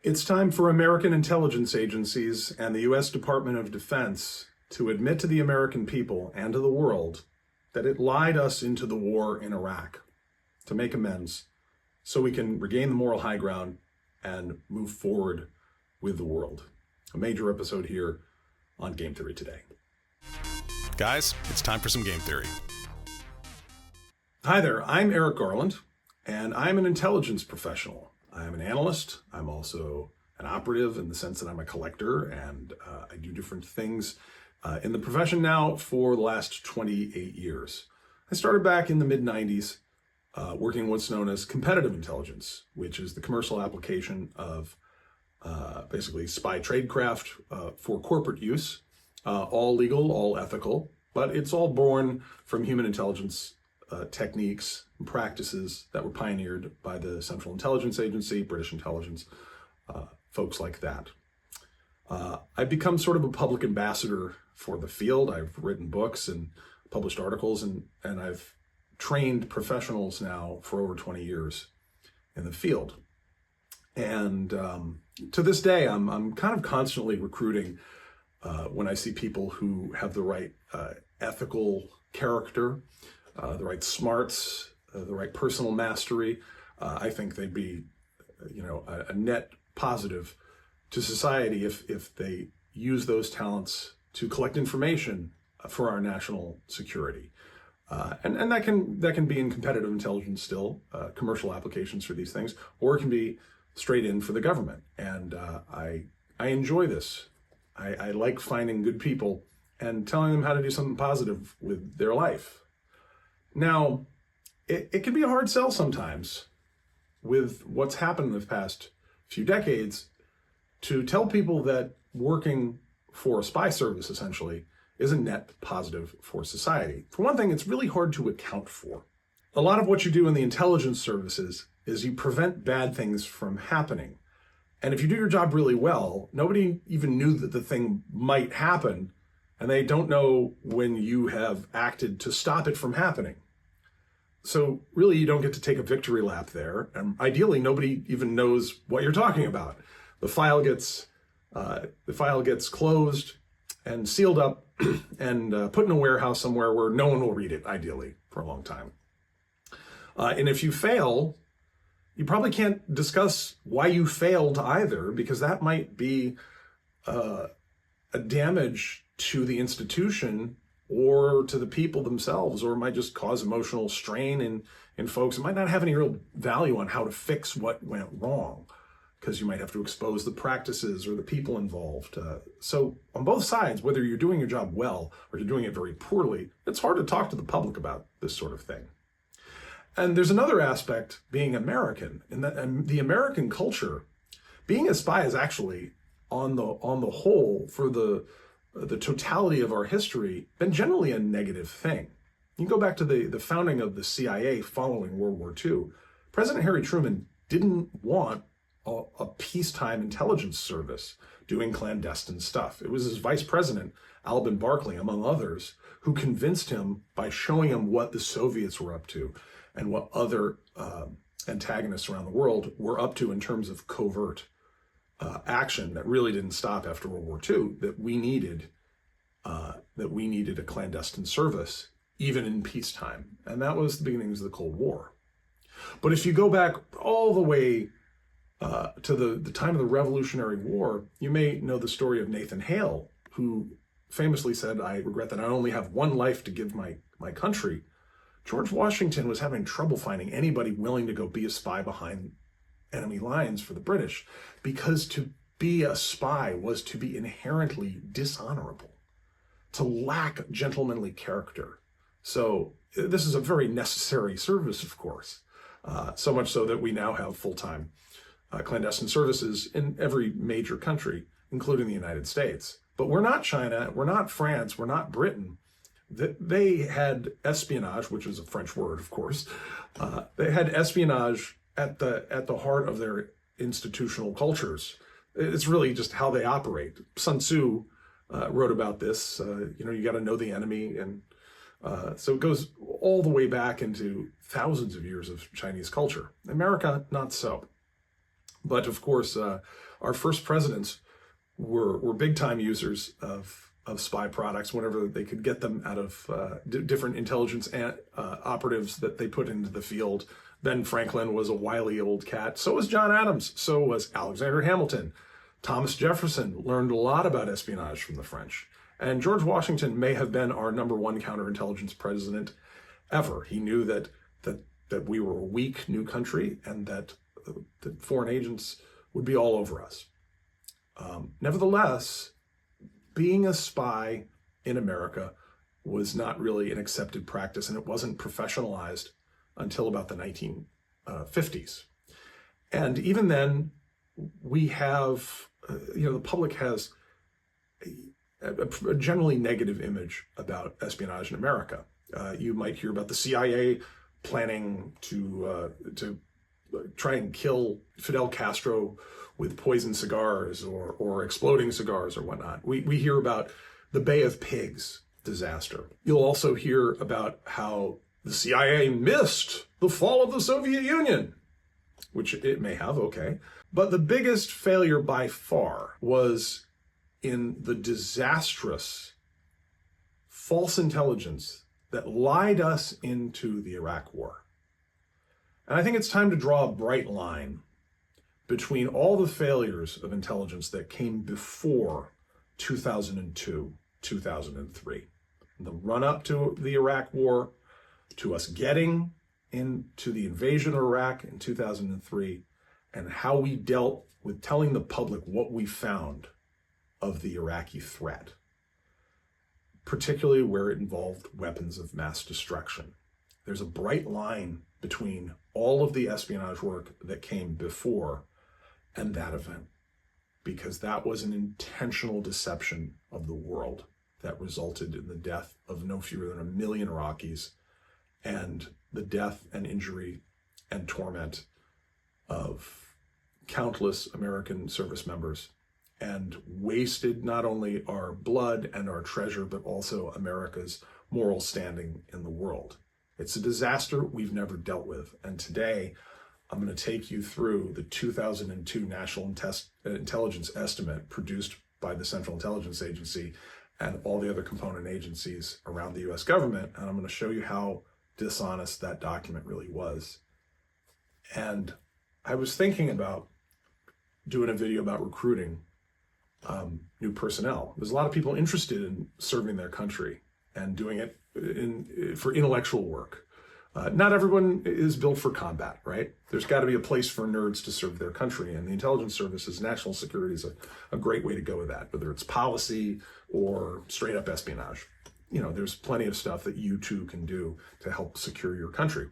It's time for American intelligence agencies and the U.S. Department of Defense to admit to the American people and to the world that it lied us into the war in Iraq, to make amends so we can regain the moral high ground and move forward with the world. A major episode here on Game Theory today. Guys, it's time for some game theory. Hi there, I'm Eric Garland, and I'm an intelligence professional. I'm an analyst. I'm also an operative in the sense that I'm a collector, and I do different things in the profession now for the last 28 years. I started back in the mid-90s working what's known as competitive intelligence, which is the commercial application of basically spy tradecraft for corporate use, all legal, all ethical, but it's all born from human intelligence techniques and practices that were pioneered by the Central Intelligence Agency, British intelligence, folks like that. I've become sort of a public ambassador for the field. I've written books and published articles, and I've trained professionals now for over 20 years in the field. And to this day, I'm kind of constantly recruiting when I see people who have the right ethical character, the right smarts, the right personal mastery. I think they'd be, a net positive to society if they use those talents to collect information for our national security. And that can be in competitive intelligence still, commercial applications for these things, or it can be straight in for the government. And I enjoy this. I like finding good people and telling them how to do something positive with their life. Now, it can be a hard sell sometimes with what's happened in the past few decades to tell people that working for a spy service, essentially, is a net positive for society. For one thing, it's really hard to account for. A lot of what you do in the intelligence services is you prevent bad things from happening. And if you do your job really well, nobody even knew that the thing might happen, and they don't know when you have acted to stop it from happening. So really, you don't get to take a victory lap there. And ideally, nobody even knows what you're talking about. The file gets closed and sealed up and put in a warehouse somewhere where no one will read it, ideally, for a long time. And if you fail, you probably can't discuss why you failed either, because that might be a damage to the institution or to the people themselves, or it might just cause emotional strain in folks. It might not have any real value on how to fix what went wrong, because you might have to expose the practices or the people involved. So on both sides, whether you're doing your job well or you're doing it very poorly, it's hard to talk to the public about this sort of thing. And there's another aspect being American, in that the American culture, being a spy is actually, on the whole, for the totality of our history, been generally a negative thing. You can go back to the founding of the CIA following World War II. President Harry Truman didn't want a peacetime intelligence service doing clandestine stuff. It was his vice president, Alvin Barkley, among others, who convinced him by showing him what the Soviets were up to and what other antagonists around the world were up to in terms of covert action that really didn't stop after World War II, that we needed a clandestine service, even in peacetime. And that was the beginnings of the Cold War. But if you go back all the way to the time of the Revolutionary War, you may know the story of Nathan Hale, who famously said, "I regret that I only have one life to give my country." George Washington was having trouble finding anybody willing to go be a spy behind enemy lines for the British, because to be a spy was to be inherently dishonorable, to lack gentlemanly character. So this is a very necessary service, of course, so much so that we now have full-time clandestine services in every major country, including the United States. But we're not China, we're not France, we're not Britain. They had espionage, which is a French word, of course. They had espionage at the heart of their institutional cultures. It's really just how they operate. Sun Tzu wrote about this. You got to know the enemy, and so it goes all the way back into thousands of years of Chinese culture. America, not so. But of course, our first presidents were big time users of spy products whenever they could get them out of different intelligence operatives that they put into the field. Ben Franklin was a wily old cat. So was John Adams. So was Alexander Hamilton. Thomas Jefferson learned a lot about espionage from the French. And George Washington may have been our number one counterintelligence president ever. He knew that we were a weak new country and that foreign agents would be all over us. Nevertheless, being a spy in America was not really an accepted practice, and it wasn't professionalized until about the 1950s. And even then, we have, the public has a generally negative image about espionage in America. You might hear about the CIA planning to try and kill Fidel Castro with poisoned cigars or exploding cigars or whatnot. We hear about the Bay of Pigs disaster. You'll also hear about how the CIA missed the fall of the Soviet Union, which it may have, okay. But the biggest failure by far was in the disastrous false intelligence that lied us into the Iraq War. And I think it's time to draw a bright line between all the failures of intelligence that came before 2002, 2003. The run-up to the Iraq War, to us getting into the invasion of Iraq in 2003, and how we dealt with telling the public what we found of the Iraqi threat, particularly where it involved weapons of mass destruction. There's a bright line between all of the espionage work that came before and that event, because that was an intentional deception of the world that resulted in the death of no fewer than 1 million Iraqis and the death and injury and torment of countless American service members, and wasted not only our blood and our treasure, but also America's moral standing in the world. It's a disaster we've never dealt with. And today, I'm going to take you through the 2002 National Intelligence Estimate produced by the Central Intelligence Agency and all the other component agencies around the U.S. government. And I'm going to show you how dishonest that document really was. And I was thinking about doing a video about recruiting new personnel. There's a lot of people interested in serving their country and doing it for intellectual work. Not everyone is built for combat, right? There's got to be a place for nerds to serve their country, and the intelligence services, national security is a great way to go with that, whether it's policy or straight up espionage. There's plenty of stuff that you too can do to help secure your country.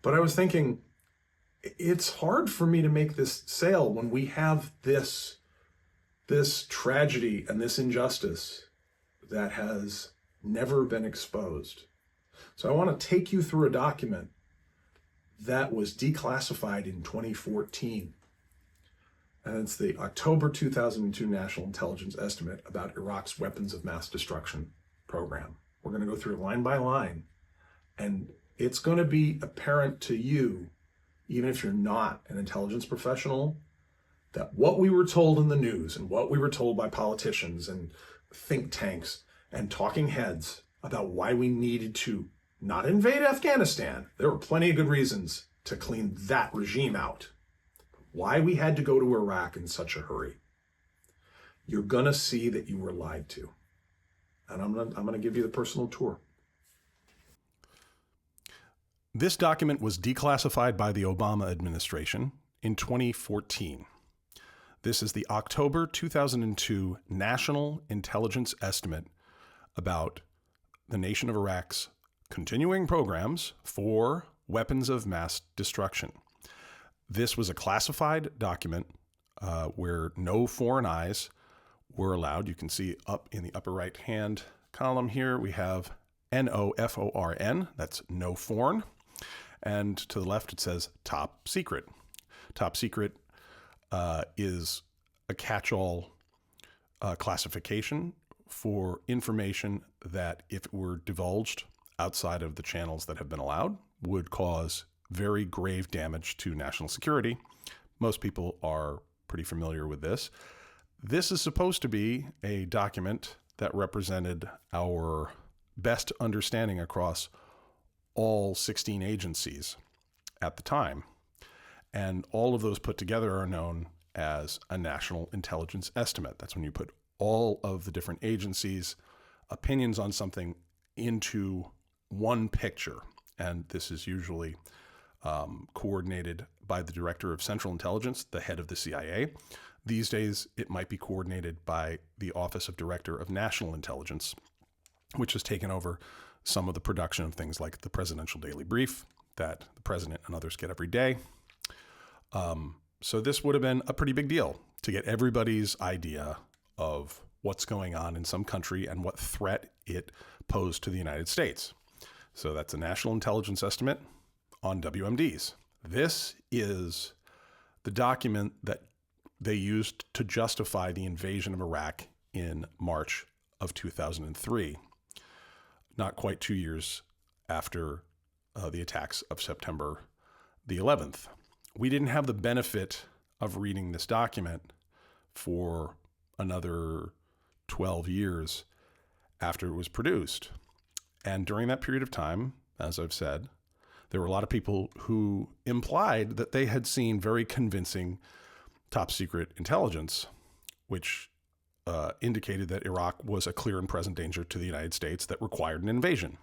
But I was thinking, it's hard for me to make this sale when we have this tragedy and this injustice that has never been exposed. So I want to take you through a document that was declassified in 2014. And it's the October 2002 National Intelligence Estimate about Iraq's weapons of mass destruction program. We're going to go through it line by line, and it's going to be apparent to you, even if you're not an intelligence professional, that what we were told in the news and what we were told by politicians and think tanks and talking heads about why we needed to not invade Afghanistan. There were plenty of good reasons to clean that regime out. Why we had to go to Iraq in such a hurry. You're gonna see that you were lied to. And I'm gonna give you the personal tour. This document was declassified by the Obama administration in 2014. This is the October 2002 National Intelligence Estimate about the nation of Iraq's continuing programs for weapons of mass destruction. This was a classified document where no foreign eyes were allowed. You can see up in the upper right-hand column here, we have NOFORN, that's no foreign. And to the left, it says top secret. Top secret is a catch-all classification for information that, if it were divulged outside of the channels that have been allowed, would cause very grave damage to national security. Most people are pretty familiar with this. This is supposed to be a document that represented our best understanding across all 16 agencies at the time. And all of those put together are known as a national intelligence estimate. That's when you put all of the different agencies' opinions on something into one picture. And this is usually coordinated by the Director of Central Intelligence, the head of the CIA. These days, it might be coordinated by the Office of Director of National Intelligence, which has taken over some of the production of things like the Presidential Daily Brief that the president and others get every day. So this would have been a pretty big deal to get everybody's idea of what's going on in some country and what threat it posed to the United States. So that's a national intelligence estimate on WMDs. This is the document that they used to justify the invasion of Iraq in March of 2003, not quite 2 years after the attacks of September the 11th. We didn't have the benefit of reading this document for another 12 years after it was produced. And during that period of time, as I've said, there were a lot of people who implied that they had seen very convincing top secret intelligence, which indicated that Iraq was a clear and present danger to the United States that required an invasion.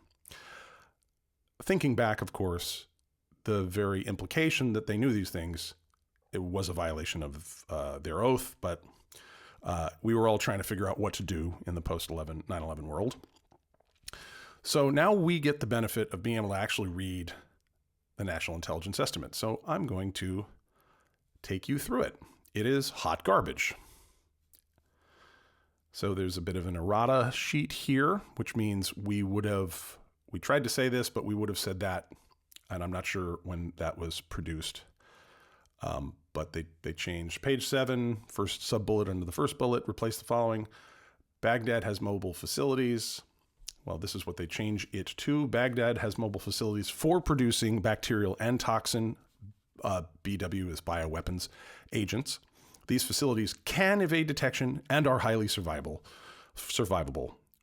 Thinking back, of course, the very implication that they knew these things, it was a violation of their oath, but we were all trying to figure out what to do in the post-9/11 world. So now we get the benefit of being able to actually read the National Intelligence Estimate. So I'm going to take you through it. It is hot garbage. So there's a bit of an errata sheet here, which means we tried to say this, but we would have said that. And I'm not sure when that was produced. But they changed page 7, first sub-bullet under the first bullet, replace the following. Baghdad has mobile facilities. Well, this is what they change it to. Baghdad has mobile facilities for producing bacterial and toxin, BW is bioweapons, agents. These facilities can evade detection and are highly survivable.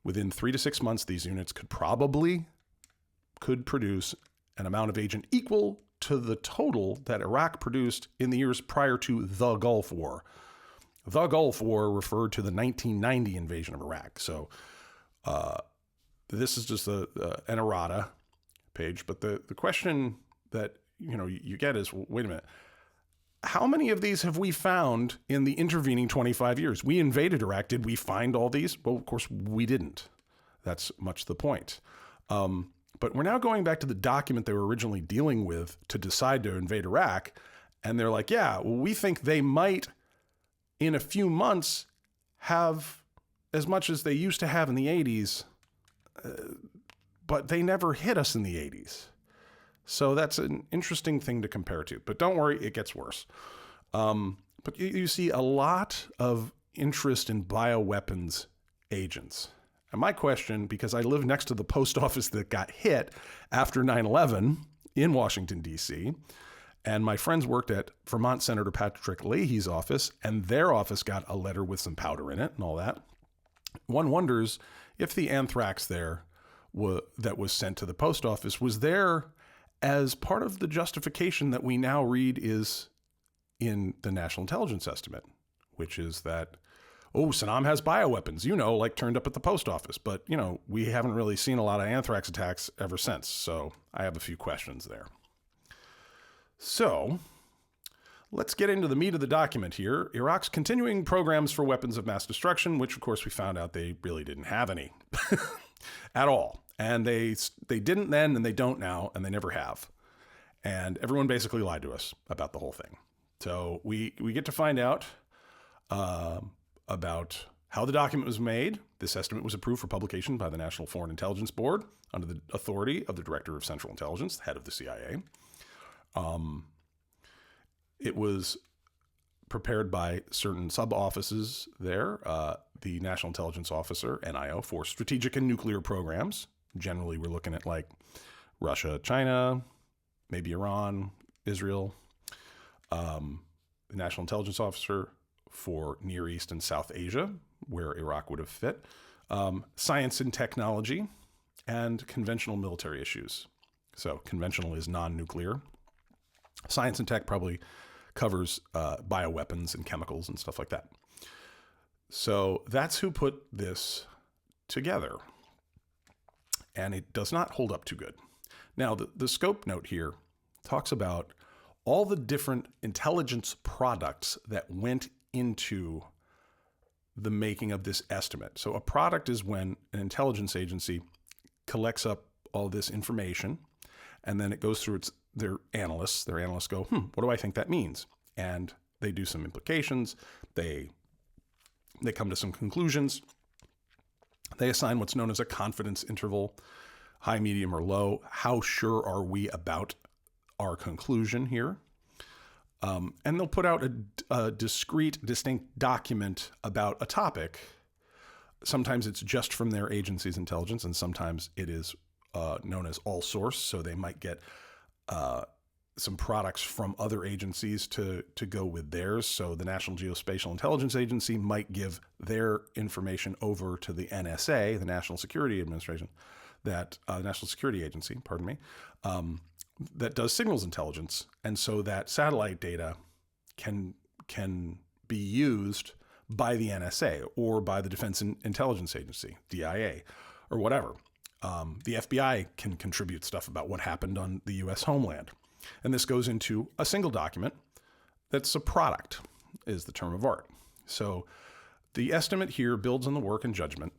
Within 3 to 6 months, these units could produce an amount of agent equal to the total that Iraq produced in the years prior to the Gulf War. The Gulf War referred to the 1990 invasion of Iraq. So this is just an errata page. But the question that you get is, wait a minute, how many of these have we found in the intervening 25 years? We invaded Iraq. Did we find all these? Well, of course, we didn't. That's much the point. But we're now going back to the document they were originally dealing with to decide to invade Iraq. And they're like, yeah, well, we think they might, in a few months, have as much as they used to have in the 80s, but they never hit us in the 80s. So that's an interesting thing to compare to. But don't worry, it gets worse. But you see a lot of interest in bioweapons agents. And my question, because I live next to the post office that got hit after 9/11 in Washington, D.C., and my friends worked at Vermont Senator Patrick Leahy's office, and their office got a letter with some powder in it and all that. One wonders if the anthrax there that was sent to the post office was there as part of the justification that we now read is in the National Intelligence Estimate, which is that, Saddam has bioweapons, like turned up at the post office. But, we haven't really seen a lot of anthrax attacks ever since. So I have a few questions there. So let's get into the meat of the document here. Iraq's continuing programs for weapons of mass destruction, which, of course, we found out they really didn't have any at all. And they didn't then, and they don't now, and they never have. And everyone basically lied to us about the whole thing. So we get to find out about how the document was made. This estimate was approved for publication by the National Foreign Intelligence Board under the authority of the Director of Central Intelligence, the head of the CIA. It was prepared by certain sub-offices there, the National Intelligence Officer, NIO, for strategic and nuclear programs. Generally, we're looking at like Russia, China, maybe Iran, Israel, the National Intelligence Officer for Near East and South Asia, where Iraq would have fit, science and technology, and conventional military issues. So conventional is non-nuclear. Science and tech probably covers bioweapons and chemicals and stuff like that. So that's who put this together. And it does not hold up too good. Now, the scope note here talks about all the different intelligence products that went into the making of this estimate. So a product is when an intelligence agency collects up all this information, and then it goes through their analysts. Their analysts go, what do I think that means? And they do some implications. They come to some conclusions. They assign what's known as a confidence interval, high, medium, or low. How sure are we about our conclusion here? And they'll put out a discrete, distinct document about a topic. Sometimes it's just from their agency's intelligence, and sometimes it is known as all source. So they might get some products from other agencies to go with theirs. So the National Geospatial Intelligence Agency might give their information over to the NSA, the National Security Administration, the National Security Agency, pardon me, that does signals intelligence. And so that satellite data can be used by the NSA or by the Defense Intelligence Agency, DIA, or whatever. The FBI can contribute stuff about what happened on the U.S. homeland. And this goes into a single document that's a product, is the term of art. So the estimate here builds on the work and judgments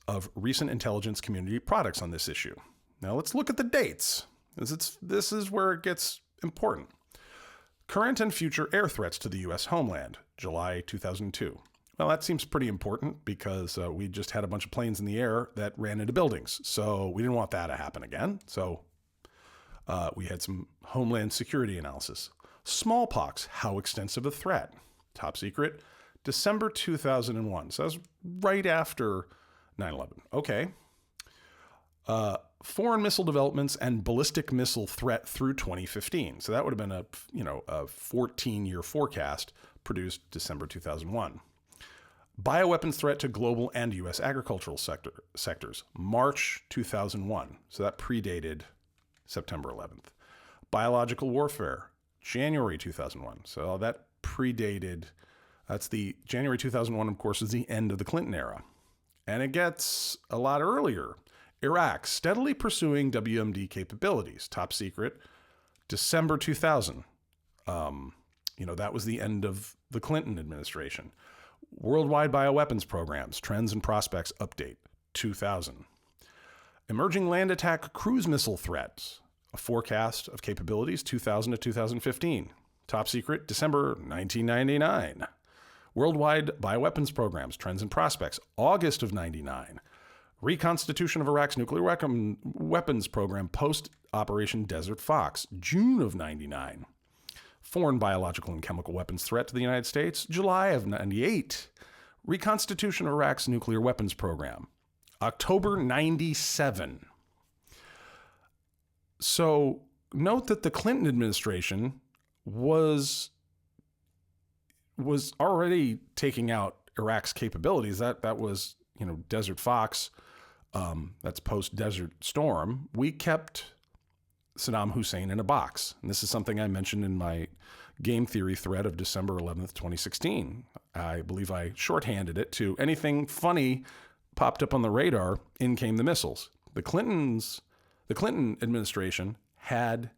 of recent intelligence community products on this issue. Now let's look at the dates. This is where it gets important. Current and future air threats to the U.S. homeland, July 2002. Well, that seems pretty important because we just had a bunch of planes in the air that ran into buildings. So we didn't want that to happen again. So we had some homeland security analysis. Smallpox, how extensive a threat? Top secret, December 2001. So that was right after 9/11. Okay. Foreign missile developments and ballistic missile threat through 2015. So that would have been a 14-year forecast produced December 2001. Bioweapons threat to global and U.S. agricultural sectors, March 2001. So that predated September 11th. Biological warfare, January 2001. So that predated, that's the January 2001, of course, is the end of the Clinton era. And it gets a lot earlier. Iraq, steadily pursuing WMD capabilities, top secret, December 2000. That was the end of the Clinton administration. Worldwide bioweapons programs, trends and prospects update, 2000. Emerging land attack cruise missile threats, a forecast of capabilities, 2000 to 2015. Top secret, December 1999. Worldwide bioweapons programs, trends and prospects, August of 99. Reconstitution of Iraq's nuclear weapons program post-Operation Desert Fox, June of 99. Foreign biological and chemical weapons threat to the United States, July of 98. Reconstitution of Iraq's nuclear weapons program, October 97. So note that the Clinton administration was already taking out Iraq's capabilities. That was, Desert Fox. That's post-Desert Storm. We kept Saddam Hussein in a box. And this is something I mentioned in my game theory thread of December 11th, 2016. I believe I shorthanded it to anything funny popped up on the radar, in came the missiles. The Clinton administration had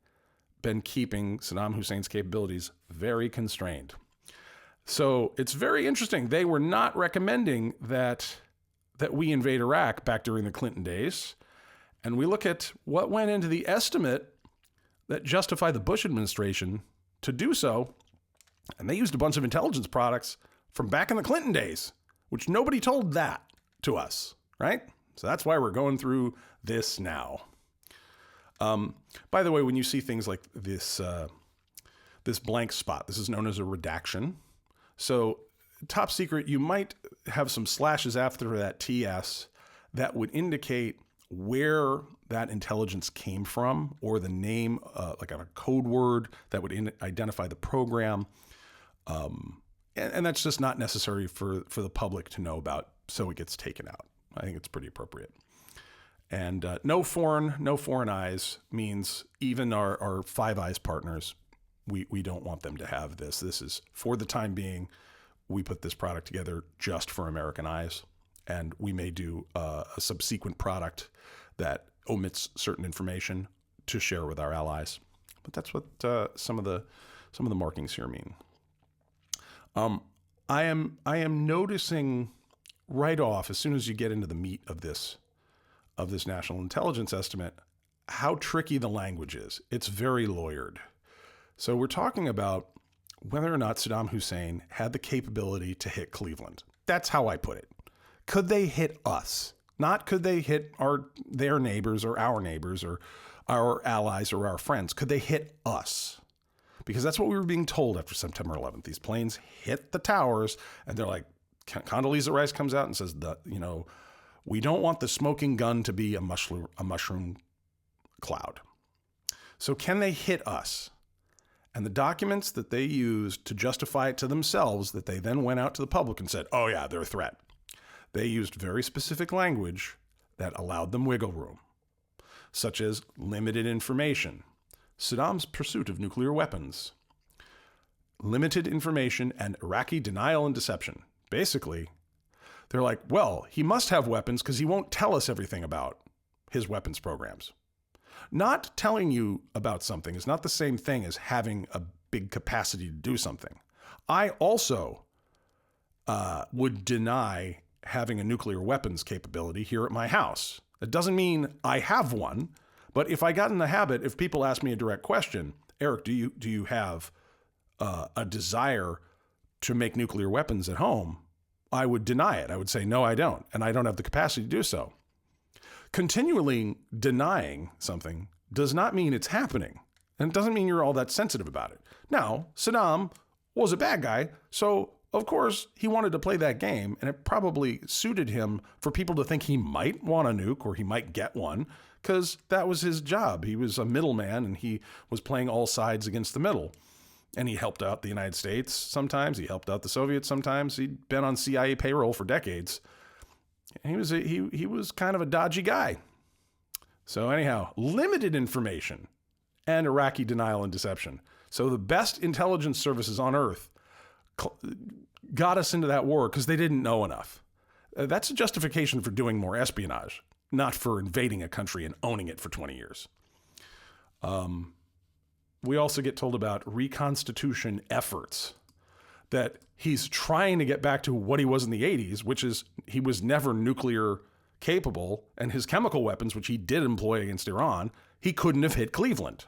been keeping Saddam Hussein's capabilities very constrained. So it's very interesting. They were not recommending that we invade Iraq back during the Clinton days. And we look at what went into the estimate that justified the Bush administration to do so. And they used a bunch of intelligence products from back in the Clinton days, which nobody told that to us, right? So that's why we're going through this now. By the way, when you see things like this blank spot, this is known as a redaction. So top secret, you might have some slashes after that TS that would indicate where that intelligence came from or the name, like a code word that would identify the program. And that's just not necessary for the public to know about, so it gets taken out. I think it's pretty appropriate. And no foreign eyes means even our Five Eyes partners, we don't want them to have this. This is, for the time being, we put this product together just for American eyes, and we may do a subsequent product that omits certain information to share with our allies. But that's what some of the markings here mean. I am noticing right off, as soon as you get into the meat of this national intelligence estimate, how tricky the language is. It's very lawyered. So we're talking about whether or not Saddam Hussein had the capability to hit Cleveland. That's how I put it. Could they hit us? Not could they hit their neighbors or our allies or our friends. Could they hit us? Because that's what we were being told after September 11th. These planes hit the towers, and they're like, Condoleezza Rice comes out and says, we don't want the smoking gun to be a mushroom cloud. So can they hit us? And the documents that they used to justify it to themselves, that they then went out to the public and said, oh yeah, they're a threat. They used very specific language that allowed them wiggle room, such as limited information, Saddam's pursuit of nuclear weapons, limited information, and Iraqi denial and deception. Basically, they're like, well, he must have weapons because he won't tell us everything about his weapons programs. Not telling you about something is not the same thing as having a big capacity to do something. I also would deny having a nuclear weapons capability here at my house. It doesn't mean I have one, but if I got in the habit, if people ask me a direct question, Eric, do you have a desire to make nuclear weapons at home? I would deny it. I would say, no, I don't, and I don't have the capacity to do so. Continually denying something does not mean it's happening, and it doesn't mean you're all that sensitive about it. Now, Saddam was a bad guy, so of course he wanted to play that game, and it probably suited him for people to think he might want a nuke or he might get one, because that was his job. He was a middleman, and he was playing all sides against the middle. And he helped out the United States sometimes. He helped out the Soviets sometimes. He'd been on CIA payroll for decades. He was kind of a dodgy guy. So anyhow, limited information and Iraqi denial and deception. So the best intelligence services on earth got us into that war because they didn't know enough. That's a justification for doing more espionage, not for invading a country and owning it for 20 years. We also get told about reconstitution efforts, that he's trying to get back to what he was in the 80s, which is he was never nuclear capable, and his chemical weapons, which he did employ against Iran, he couldn't have hit Cleveland.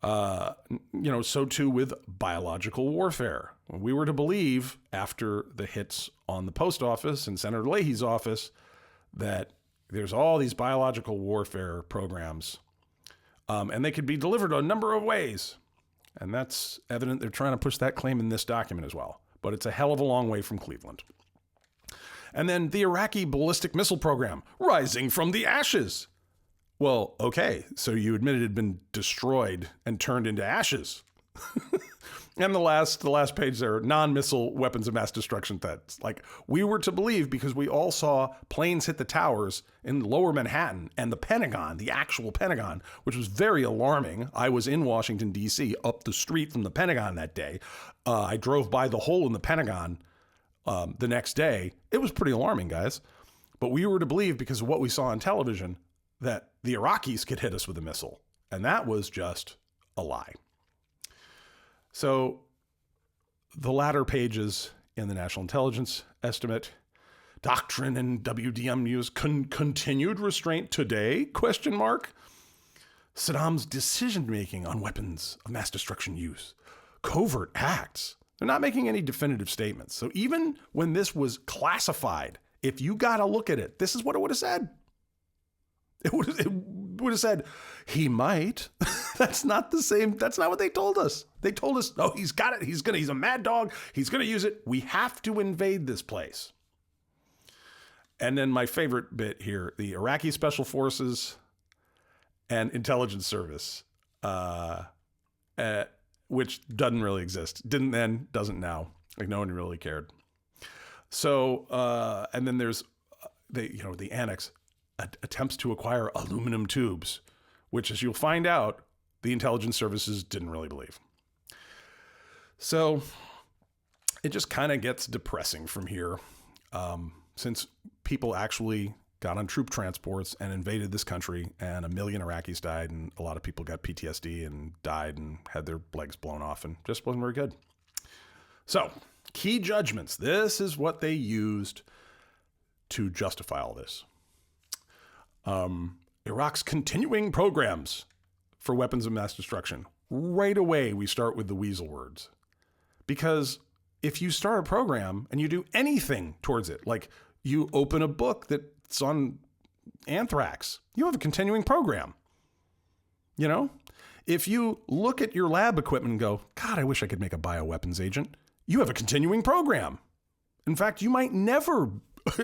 So too with biological warfare. We were to believe after the hits on the post office and Senator Leahy's office that there's all these biological warfare programs, and they could be delivered a number of ways. And that's evident. They're trying to push that claim in this document as well. But it's a hell of a long way from Cleveland. And then the Iraqi ballistic missile program, rising from the ashes. Well, okay, so you admit it had been destroyed and turned into ashes. And the last page there, non-missile weapons of mass destruction threats. Like, we were to believe because we all saw planes hit the towers in lower Manhattan and the Pentagon, the actual Pentagon, which was very alarming. I was in Washington, D.C., up the street from the Pentagon that day. I drove by the hole in the Pentagon the next day. It was pretty alarming, guys. But we were to believe because of what we saw on television that the Iraqis could hit us with a missile. And that was just a lie. So the latter pages in the National Intelligence Estimate, doctrine and WDM use, continued restraint today, ? Saddam's decision-making on weapons of mass destruction use, covert acts. They're not making any definitive statements. So even when this was classified, if you got to look at it, this is what it would have said. It would have said, he might. That's not the same. That's not what they told us. They told us, oh, he's got it. He's a mad dog. He's going to use it. We have to invade this place. And then my favorite bit here, the Iraqi Special Forces and Intelligence Service, which doesn't really exist. Didn't then, doesn't now. Like no one really cared. So, and then there's the annex attempts to acquire aluminum tubes, which, as you'll find out, the intelligence services didn't really believe. So it just kind of gets depressing from here, since people actually got on troop transports and invaded this country, and 1 million Iraqis died, and a lot of people got PTSD and died and had their legs blown off, and just wasn't very good. So, key judgments. This is what they used to justify all this. Iraq's continuing programs for weapons of mass destruction. Right away, we start with the weasel words. Because if you start a program and you do anything towards it, like you open a book that's on anthrax, you have a continuing program. You know? If you look at your lab equipment and go, God, I wish I could make a bioweapons agent, you have a continuing program. In fact, you might never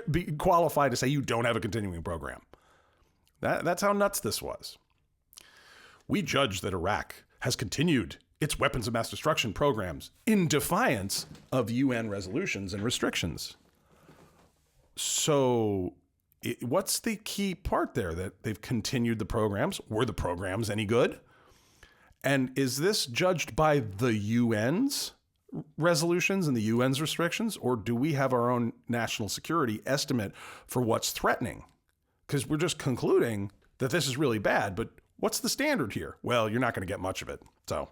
be qualified to say you don't have a continuing program. That's how nuts this was. We judge that Iraq has continued its weapons of mass destruction programs in defiance of UN resolutions and restrictions. So what's the key part there? That they've continued the programs? Were the programs any good? And is this judged by the UN's resolutions and the UN's restrictions, or do we have our own national security estimate for what's threatening? Because we're just concluding that this is really bad, but what's the standard here? Well, you're not going to get much of it. So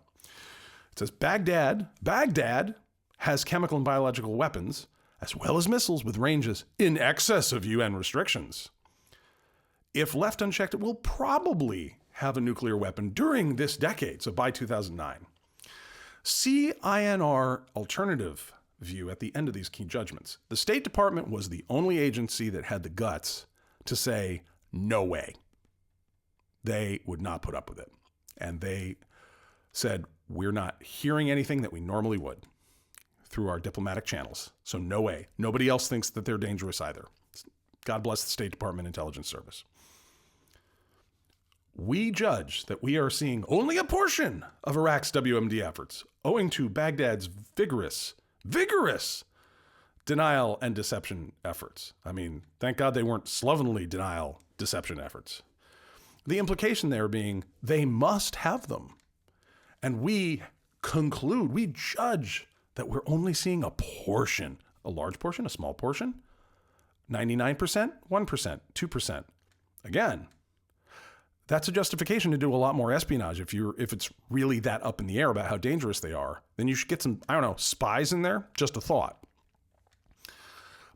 it says Baghdad has chemical and biological weapons, as well as missiles with ranges in excess of UN restrictions. If left unchecked, it will probably have a nuclear weapon during this decade, so by 2009. CINR alternative view at the end of these key judgments. The State Department was the only agency that had the guts to say, no way. They would not put up with it. And they said, we're not hearing anything that we normally would through our diplomatic channels. So no way. Nobody else thinks that they're dangerous either. God bless the State Department Intelligence Service. We judge that we are seeing only a portion of Iraq's WMD efforts, owing to Baghdad's vigorous denial and deception efforts. I mean, thank God they weren't slovenly denial deception efforts. The implication there being they must have them. And we conclude, we judge that we're only seeing a portion, a large portion, a small portion, 99%, 1%, 2%. Again, that's a justification to do a lot more espionage. If it's really that up in the air about how dangerous they are, then you should get some, spies in there. Just a thought.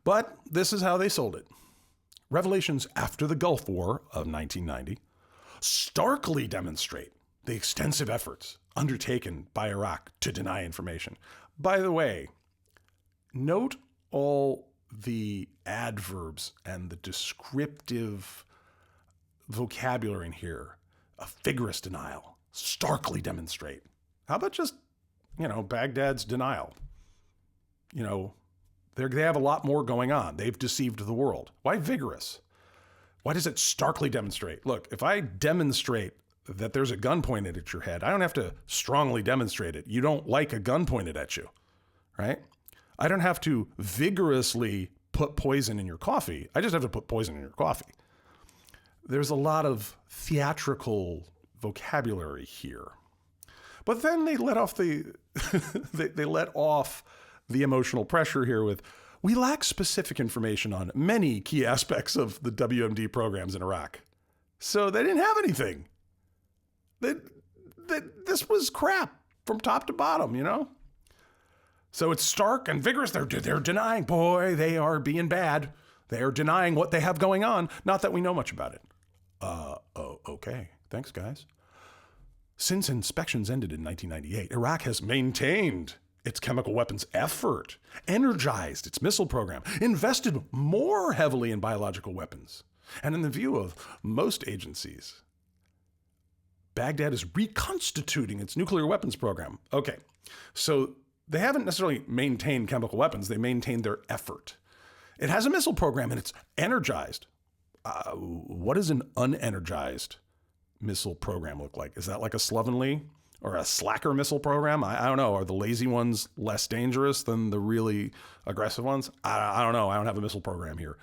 But this is how they sold it. Revelations after the Gulf War of 1990 starkly demonstrate the extensive efforts undertaken by Iraq to deny information. By the way, note all the adverbs and the descriptive vocabulary in here. A vigorous denial, starkly demonstrate. How about just, Baghdad's denial? They have a lot more going on. They've deceived the world. Why vigorous? Why does it starkly demonstrate? Look, if I demonstrate that there's a gun pointed at your head, I don't have to strongly demonstrate it. You don't like a gun pointed at you, right? I don't have to vigorously put poison in your coffee. I just have to put poison in your coffee. There's a lot of theatrical vocabulary here. But then they let off the they let off the emotional pressure here with, we lack specific information on many key aspects of the WMD programs in Iraq. So they didn't have anything. This was crap from top to bottom, So it's stark and vigorous. They're denying, boy, they are being bad. They are denying what they have going on. Not that we know much about it. Okay. Thanks, guys. Since inspections ended in 1998, Iraq has maintained its chemical weapons effort, energized its missile program, invested more heavily in biological weapons. And in the view of most agencies, Baghdad is reconstituting its nuclear weapons program. Okay, so they haven't necessarily maintained chemical weapons. They maintained their effort. It has a missile program and it's energized. What does an unenergized missile program look like? Is that like a slovenly or a slacker missile program? I don't know. Are the lazy ones less dangerous than the really aggressive ones? I don't know. I don't have a missile program here.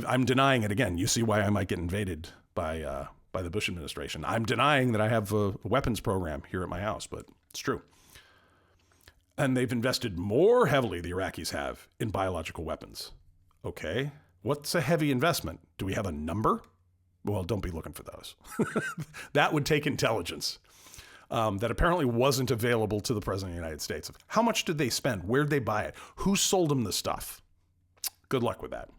I'm denying it again. You see why I might get invaded by the Bush administration. I'm denying that I have a weapons program here at my house, but it's true. And they've invested more heavily, the Iraqis have, in biological weapons. Okay. What's a heavy investment? Do we have a number? Well, don't be looking for those. That would take intelligence that apparently wasn't available to the President of the United States. How much did they spend? Where'd they buy it? Who sold them the stuff? Good luck with that.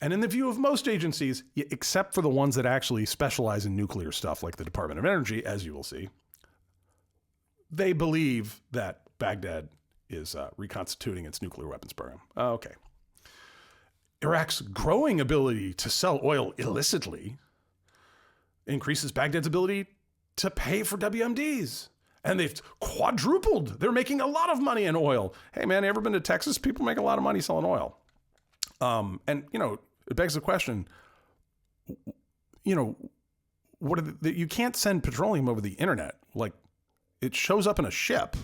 And in the view of most agencies, except for the ones that actually specialize in nuclear stuff, like the Department of Energy, as you will see, they believe that Baghdad is reconstituting its nuclear weapons program. Okay. Iraq's growing ability to sell oil illicitly increases Baghdad's ability to pay for WMDs. And they've quadrupled. They're making a lot of money in oil. Hey, man, you ever been to Texas? People make a lot of money selling oil. And, it begs the question, what are you can't send petroleum over the internet. Like, it shows up in a ship.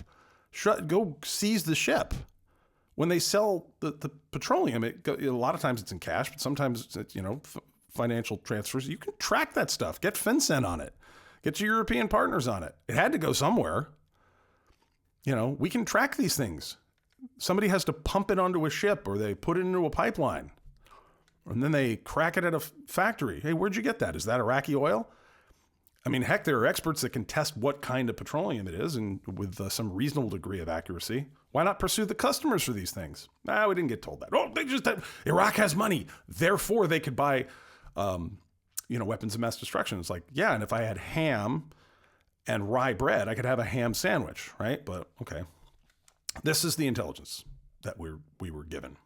Go seize the ship. When they sell the petroleum, a lot of times it's in cash, but sometimes it's, financial transfers. You can track that stuff. Get FinCEN on it. Get your European partners on it. It had to go somewhere. We can track these things. Somebody has to pump it onto a ship or they put it into a pipeline. And then they crack it at a factory. Hey, where'd you get that? Is that Iraqi oil? I mean, heck, there are experts that can test what kind of petroleum it is, and with some reasonable degree of accuracy. Why not pursue the customers for these things? We didn't get told that. Iraq has money. Therefore, they could buy, weapons of mass destruction. It's like, yeah, and if I had ham and rye bread, I could have a ham sandwich, right? But, okay. This is the intelligence that we were given.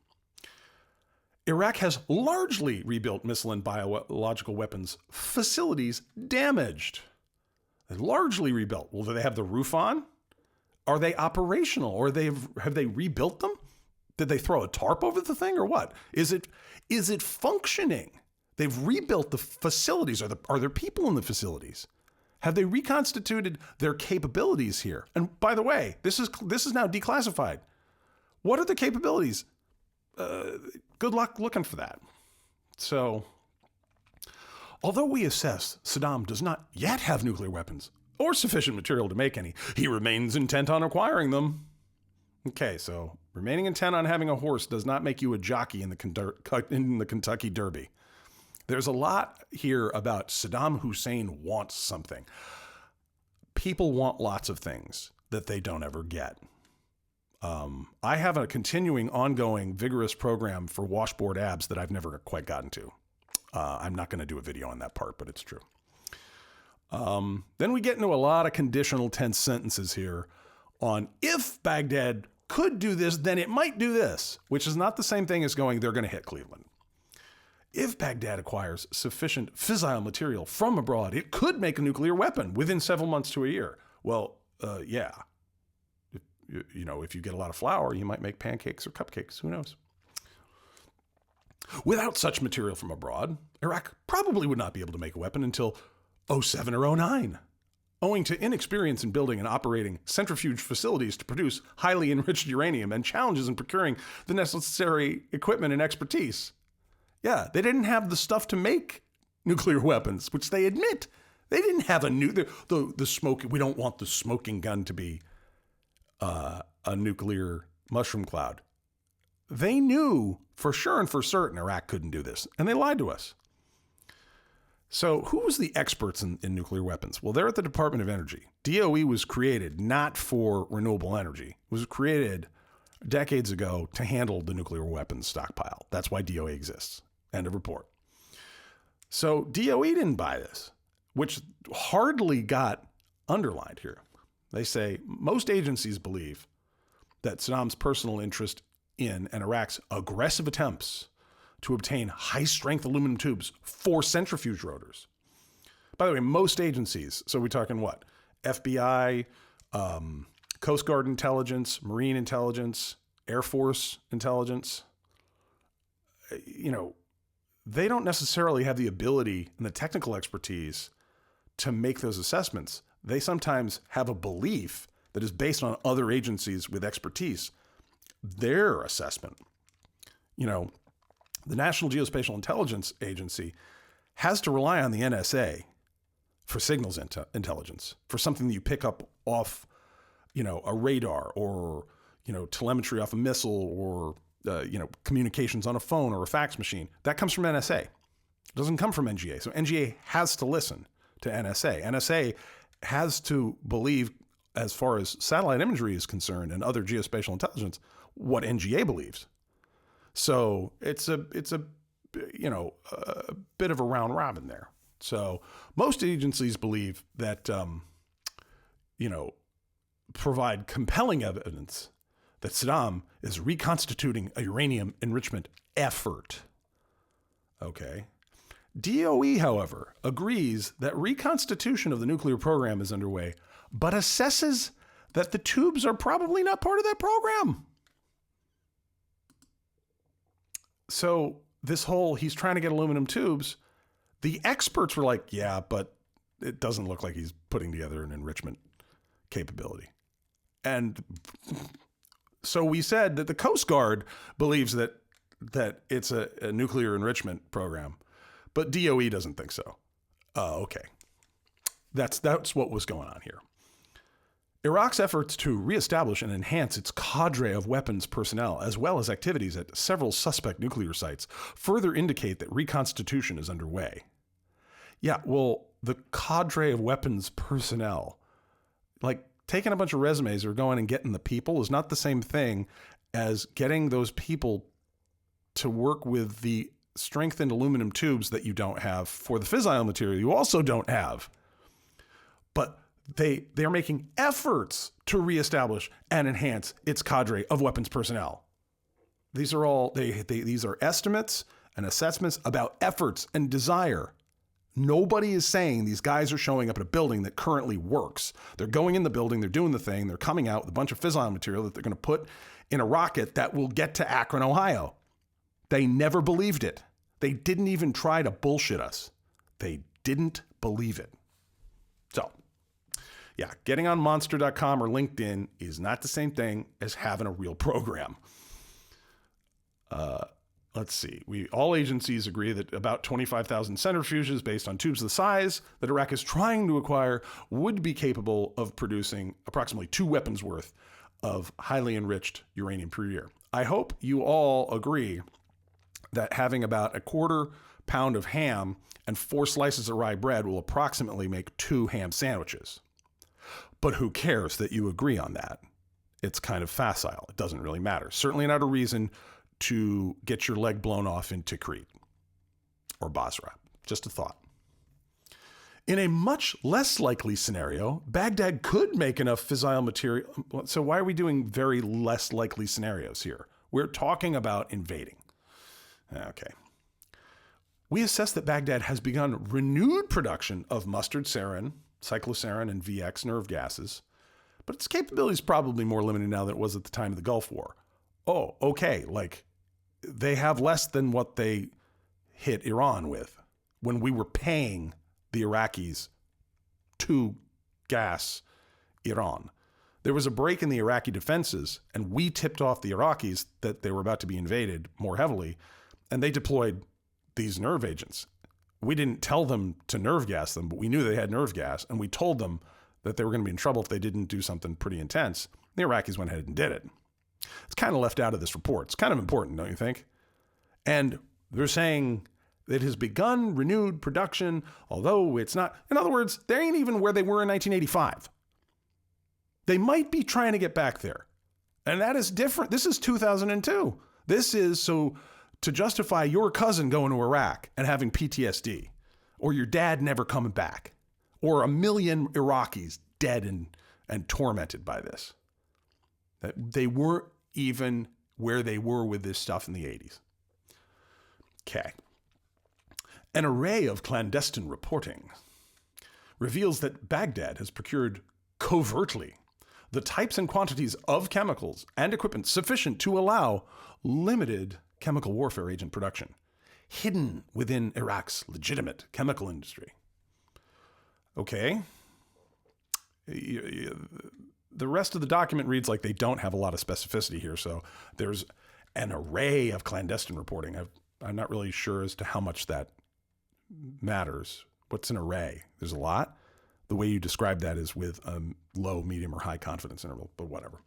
Iraq has largely rebuilt missile and biological weapons facilities damaged. They largely rebuilt. Well, do they have the roof on? Are they operational? Or have they rebuilt them? Did they throw a tarp over the thing or what? Is it functioning? They've rebuilt the facilities. Are there people in the facilities? Have they reconstituted their capabilities here? And by the way, this is now declassified. What are the capabilities? Good luck looking for that. So, although we assess Saddam does not yet have nuclear weapons or sufficient material to make any, he remains intent on acquiring them. Okay, so remaining intent on having a horse does not make you a jockey in the Kentucky Derby. There's a lot here about Saddam Hussein wants something. People want lots of things that they don't ever get. I have a continuing, ongoing, vigorous program for washboard abs that I've never quite gotten to. I'm not going to do a video on that part, but it's true. Then we get into a lot of conditional tense sentences here on if Baghdad could do this, then it might do this, which is not the same thing as going, they're going to hit Cleveland. If Baghdad acquires sufficient fissile material from abroad, it could make a nuclear weapon within several months to a year. Well, yeah. If you get a lot of flour, you might make pancakes or cupcakes. Who knows? Without such material from abroad, Iraq probably would not be able to make a weapon until 2007 or 2009, owing to inexperience in building and operating centrifuge facilities to produce highly enriched uranium and challenges in procuring the necessary equipment and expertise. Yeah, they didn't have the stuff to make nuclear weapons, which they admit. They didn't have the smoke. We don't want the smoking gun to be a nuclear mushroom cloud. They knew for sure and for certain Iraq couldn't do this, and they lied to us. So who was the experts in nuclear weapons? Well, they're at the Department of Energy. DOE was created not for renewable energy. It was created decades ago to handle the nuclear weapons stockpile. That's why DOE exists. End of report. So DOE didn't buy this, which hardly got underlined here. They say most agencies believe that Saddam's personal interest in and Iraq's aggressive attempts to obtain high-strength aluminum tubes for centrifuge rotors. By the way, most agencies, so we're talking what? FBI, Coast Guard intelligence, Marine intelligence, Air Force intelligence, they don't necessarily have the ability and the technical expertise to make those assessments. They sometimes have a belief that is based on other agencies with expertise, their assessment. The National Geospatial Intelligence Agency has to rely on the NSA for signals intelligence, for something that you pick up off, a radar or, telemetry off a missile or, communications on a phone or a fax machine. That comes from NSA. It doesn't come from NGA. So NGA has to listen to NSA. NSA has to believe, as far as satellite imagery is concerned and other geospatial intelligence, what NGA believes. So it's a bit of a round robin there. So most agencies believe that, provide compelling evidence that Saddam is reconstituting a uranium enrichment effort. Okay. DOE, however, agrees that reconstitution of the nuclear program is underway, but assesses that the tubes are probably not part of that program. So this whole, he's trying to get aluminum tubes, the experts were like, yeah, but it doesn't look like he's putting together an enrichment capability. And so we said that the Coast Guard believes that it's a nuclear enrichment program, but DOE doesn't think so. Okay. That's what was going on here. Iraq's efforts to reestablish and enhance its cadre of weapons personnel, as well as activities at several suspect nuclear sites, further indicate that reconstitution is underway. Yeah, well, the cadre of weapons personnel, like taking a bunch of resumes or going and getting the people, is not the same thing as getting those people to work with the strengthened aluminum tubes that you don't have for the fissile material you also don't have. But they are making efforts to reestablish and enhance its cadre of weapons personnel. These are all these are estimates and assessments about efforts and desire. Nobody is saying these guys are showing up at a building that currently works. They're going in the building, they're doing the thing, they're coming out with a bunch of fissile material that they're going to put in a rocket that will get to Akron, Ohio. They never believed it. They didn't even try to bullshit us. They didn't believe it. So, yeah, getting on monster.com or LinkedIn is not the same thing as having a real program. Let's see. All agencies agree that about 25,000 centrifuges based on tubes the size that Iraq is trying to acquire would be capable of producing approximately 2 weapons worth of highly enriched uranium per year. I hope you all agree that having about a 1/4 pound of ham and 4 slices of rye bread will approximately make 2 ham sandwiches. But who cares that you agree on that? It's kind of facile. It doesn't really matter. Certainly not a reason to get your leg blown off in Tikrit or Basra. Just a thought. In a much less likely scenario, Baghdad could make enough fissile material. So why are we doing very less likely scenarios here? We're talking about invading. Okay. We assess that Baghdad has begun renewed production of mustard sarin, cyclosarin, and VX nerve gases, but its capability is probably more limited now than it was at the time of the Gulf War. Oh, okay. Like, they have less than what they hit Iran with when we were paying the Iraqis to gas Iran. There was a break in the Iraqi defenses, and we tipped off the Iraqis that they were about to be invaded more heavily, and they deployed these nerve agents. We didn't tell them to nerve gas them, but we knew they had nerve gas, and we told them that they were going to be in trouble if they didn't do something pretty intense. The Iraqis went ahead and did it. It's kind of left out of this report. It's kind of important, don't you think? And they're saying it has begun renewed production, although it's not. In other words, they ain't even where they were in 1985. They might be trying to get back there. And that is different. This is 2002. This is so to justify your cousin going to Iraq and having PTSD, or your dad never coming back, or 1 million Iraqis dead and tormented by this. That they weren't even where they were with this stuff in the 80s. Okay. An array of clandestine reporting reveals that Baghdad has procured covertly the types and quantities of chemicals and equipment sufficient to allow limited chemical warfare agent production, hidden within Iraq's legitimate chemical industry. Okay. The rest of the document reads like they don't have a lot of specificity here. So there's an array of clandestine reporting. I'm not really sure as to how much that matters. What's an array? There's a lot. The way you describe that is with a low, medium, or high confidence interval, but whatever.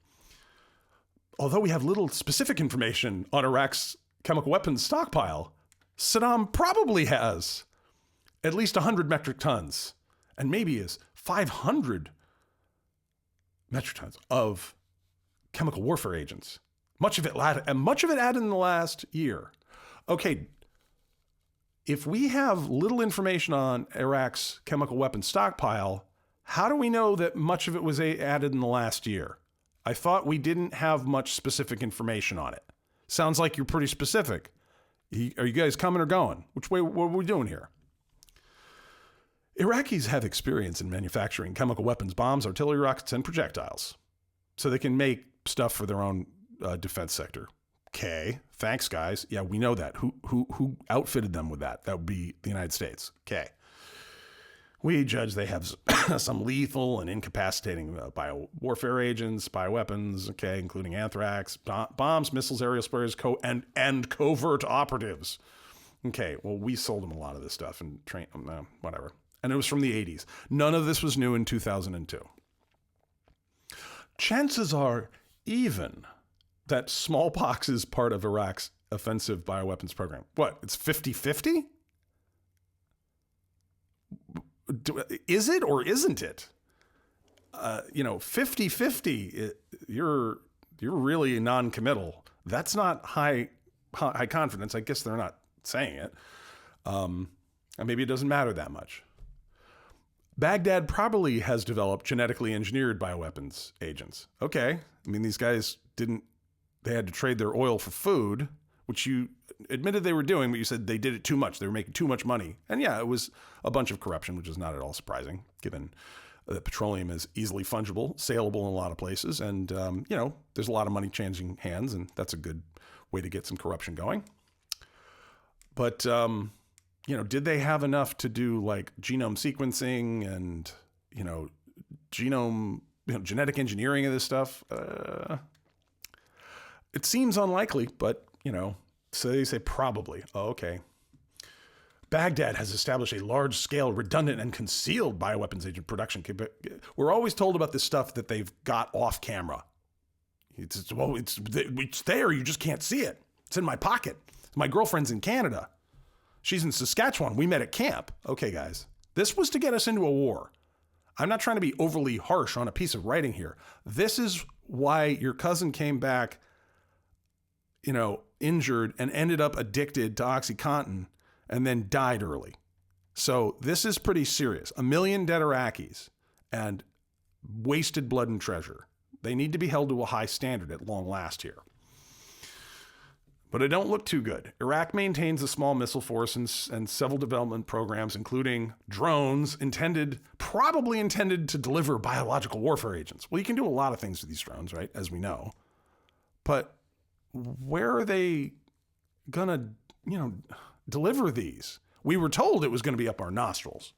Although we have little specific information on Iraq's chemical weapons stockpile, Saddam probably has at least 100 metric tons and maybe is 500 metric tons of chemical warfare agents. Much of it added in the last year. Okay, if we have little information on Iraq's chemical weapons stockpile, how do we know that much of it was added in the last year? I thought we didn't have much specific information on it. Sounds like you're pretty specific. Are you guys coming or going? What are we doing here? Iraqis have experience in manufacturing chemical weapons, bombs, artillery rockets, and projectiles, so they can make stuff for their own defense sector. Okay, thanks, guys. Yeah, we know that. Who outfitted them with that? That would be the United States. Okay. We judge they have some lethal and incapacitating biowarfare agents, bioweapons, okay, including anthrax, bombs, missiles, aerial sprayers, and covert operatives. Okay, well, we sold them a lot of this stuff and trained them, whatever. And it was from the 80s. None of this was new in 2002. Chances are even that smallpox is part of Iraq's offensive bioweapons program. What, it's 50-50? Is it or isn't it? 50-50, you're really non-committal. That's not high confidence. I guess they're not saying it. And maybe it doesn't matter that much. Baghdad probably has developed genetically engineered bioweapons agents. Okay. I mean, these guys they had to trade their oil for food, which you admitted they were doing, but you said they did it too much. They were making too much money. And yeah, it was a bunch of corruption, which is not at all surprising, given that petroleum is easily fungible, saleable in a lot of places. And, there's a lot of money changing hands, and that's a good way to get some corruption going. But, did they have enough to do like genome sequencing and, genetic engineering of this stuff? It seems unlikely, but, so they say probably. Oh, okay. Baghdad has established a large-scale, redundant, and concealed bioweapons agent production. We're always told about this stuff that they've got off camera. It's there. You just can't see it. It's in my pocket. My girlfriend's in Canada. She's in Saskatchewan. We met at camp. Okay, guys. This was to get us into a war. I'm not trying to be overly harsh on a piece of writing here. This is why your cousin came back, injured and ended up addicted to OxyContin and then died early. So this is pretty serious. 1 million dead Iraqis and wasted blood and treasure. They need to be held to a high standard at long last here. But it don't look too good. Iraq maintains a small missile force and several development programs, including drones probably intended to deliver biological warfare agents. Well, you can do a lot of things with these drones, right? As we know. But where are they gonna, deliver these? We were told it was going to be up our nostrils.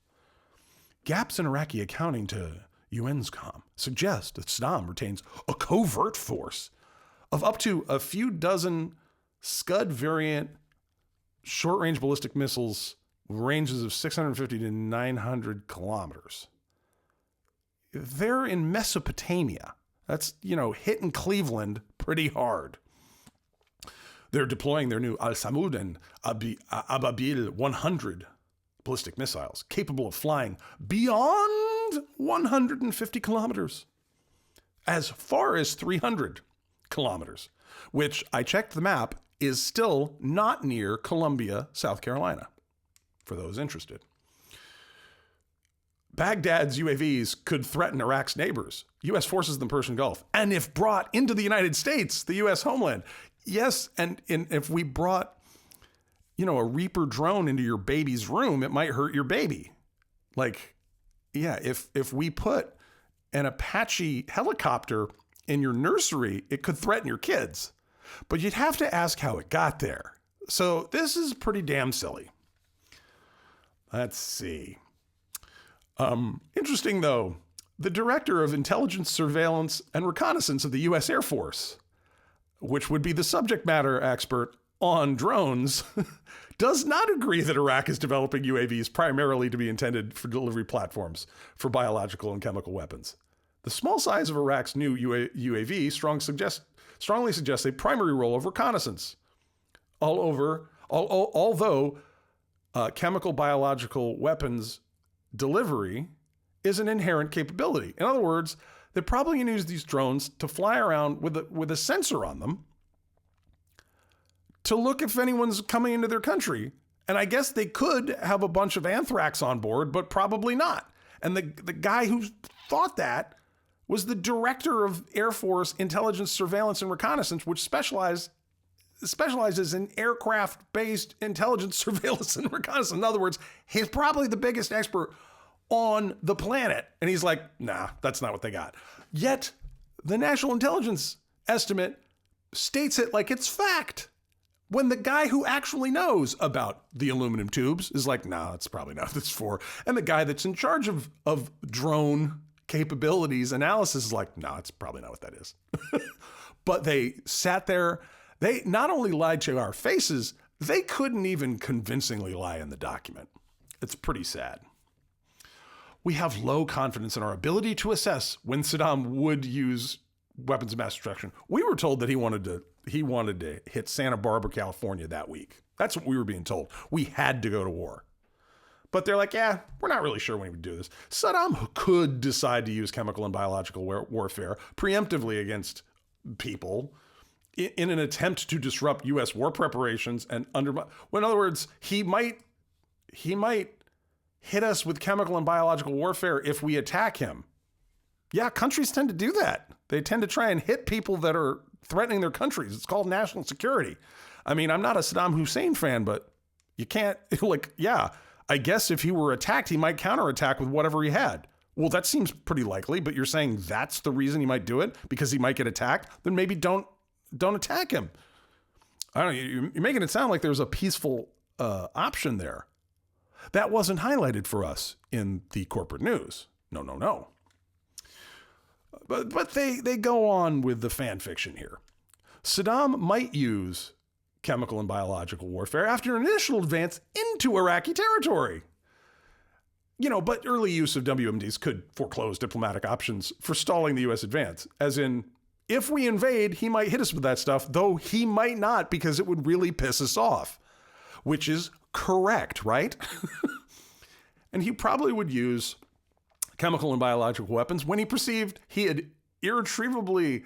Gaps in Iraqi accounting to UNSCOM suggest that Saddam retains a covert force of up to a few dozen Scud variant short-range ballistic missiles with ranges of 650 to 900 kilometers. They're in Mesopotamia. That's, hitting Cleveland pretty hard. They're deploying their new Al-Samud and Ababil 100 ballistic missiles, capable of flying beyond 150 kilometers, as far as 300 kilometers, which I checked the map is still not near Columbia, South Carolina, for those interested. Baghdad's UAVs could threaten Iraq's neighbors, U.S. forces in the Persian Gulf, and if brought into the United States, the U.S. homeland. Yes, and if we brought, a Reaper drone into your baby's room, it might hurt your baby. If we put an Apache helicopter in your nursery, it could threaten your kids. But you'd have to ask how it got there. So this is pretty damn silly. Let's see. Interesting, though. The director of intelligence, surveillance, and reconnaissance of the U.S. Air Force, which would be the subject matter expert on drones, does not agree that Iraq is developing UAVs primarily to be intended for delivery platforms for biological and chemical weapons. The small size of Iraq's new UAV strongly suggests a primary role of reconnaissance. Although chemical biological weapons delivery is an inherent capability. In other words, they're probably going to use these drones to fly around with a sensor on them to look if anyone's coming into their country. And I guess they could have a bunch of anthrax on board, but probably not. And the guy who thought that was the director of Air Force Intelligence, Surveillance, and Reconnaissance, which specializes in aircraft-based intelligence, surveillance, and reconnaissance. In other words, he's probably the biggest expert on the planet. And he's like, nah, that's not what they got. Yet, the National Intelligence Estimate states it like it's fact. When the guy who actually knows about the aluminum tubes is like, nah, that's probably not what it's for. And the guy that's in charge of drone capabilities analysis is like, no, it's probably not what that is. But they sat there. They not only lied to our faces, they couldn't even convincingly lie in the document. It's pretty sad. We have low confidence in our ability to assess when Saddam would use weapons of mass destruction. We were told that he wanted to hit Santa Barbara, California that week. That's what we were being told. We had to go to war. But they're like, yeah, we're not really sure when he would do this. Saddam could decide to use chemical and biological warfare preemptively against people in an attempt to disrupt U.S. war preparations and undermine. Well, in other words, he might hit us with chemical and biological warfare if we attack him. Yeah, countries tend to do that. They tend to try and hit people that are threatening their countries. It's called national security. I mean, I'm not a Saddam Hussein fan, but you can't, I guess if he were attacked, he might counterattack with whatever he had. Well, that seems pretty likely, but you're saying that's the reason he might do it? Because he might get attacked? Then maybe don't attack him. I don't know. You're making it sound like there's a peaceful option there. That wasn't highlighted for us in the corporate news. No. But they go on with the fan fiction here. Saddam might use chemical and biological warfare after an initial advance into Iraqi territory. But early use of WMDs could foreclose diplomatic options for stalling the U.S. advance. As in, if we invade, he might hit us with that stuff, though he might not because it would really piss us off. Which is correct, right? And he probably would use chemical and biological weapons when he perceived he had irretrievably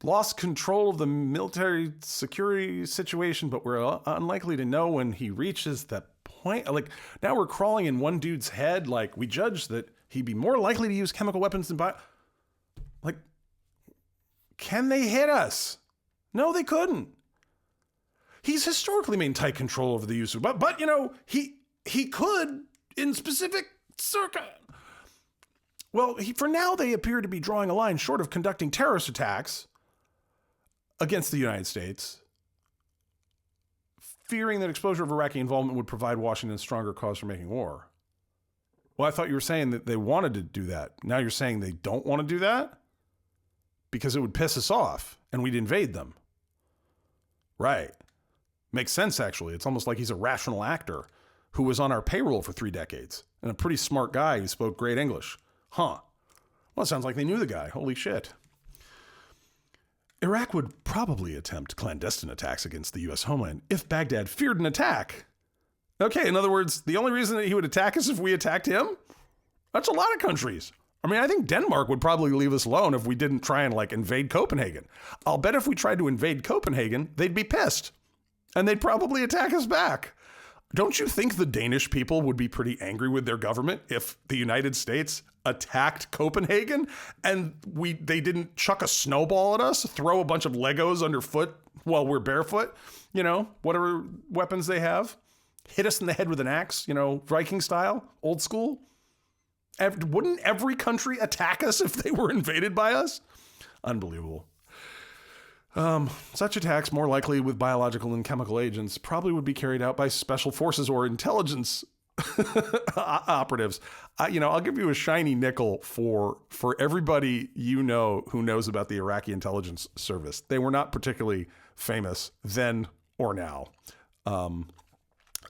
lost control of the military security situation, but we're unlikely to know when he reaches that point. Like, now we're crawling in one dude's head. Like, we judge that he'd be more likely to use chemical weapons than Like, can they hit us? No, they couldn't. He's historically maintained tight control over the use of, but he could in specific Well, for now, they appear to be drawing a line short of conducting terrorist attacks against the United States, fearing that exposure of Iraqi involvement would provide Washington stronger cause for making war. Well, I thought you were saying that they wanted to do that. Now you're saying they don't want to do that? Because it would piss us off and we'd invade them. Right. Makes sense, actually. It's almost like he's a rational actor who was on our payroll for 3 decades and a pretty smart guy who spoke great English. Huh. Well, it sounds like they knew the guy. Holy shit. Iraq would probably attempt clandestine attacks against the U.S. homeland if Baghdad feared an attack. Okay, in other words, the only reason that he would attack us if we attacked him? That's a lot of countries. I mean, I think Denmark would probably leave us alone if we didn't try and invade Copenhagen. I'll bet if we tried to invade Copenhagen, they'd be pissed. And they'd probably attack us back. Don't you think the Danish people would be pretty angry with their government if the United States attacked Copenhagen and they didn't chuck a snowball at us, throw a bunch of Legos underfoot while we're barefoot, whatever weapons they have, hit us in the head with an axe, Viking style, old school? Wouldn't every country attack us if they were invaded by us? Unbelievable. Such attacks, more likely with biological and chemical agents, probably would be carried out by special forces or intelligence operatives. I'll give you a shiny nickel for everybody who knows about the Iraqi intelligence service. They were not particularly famous then or now.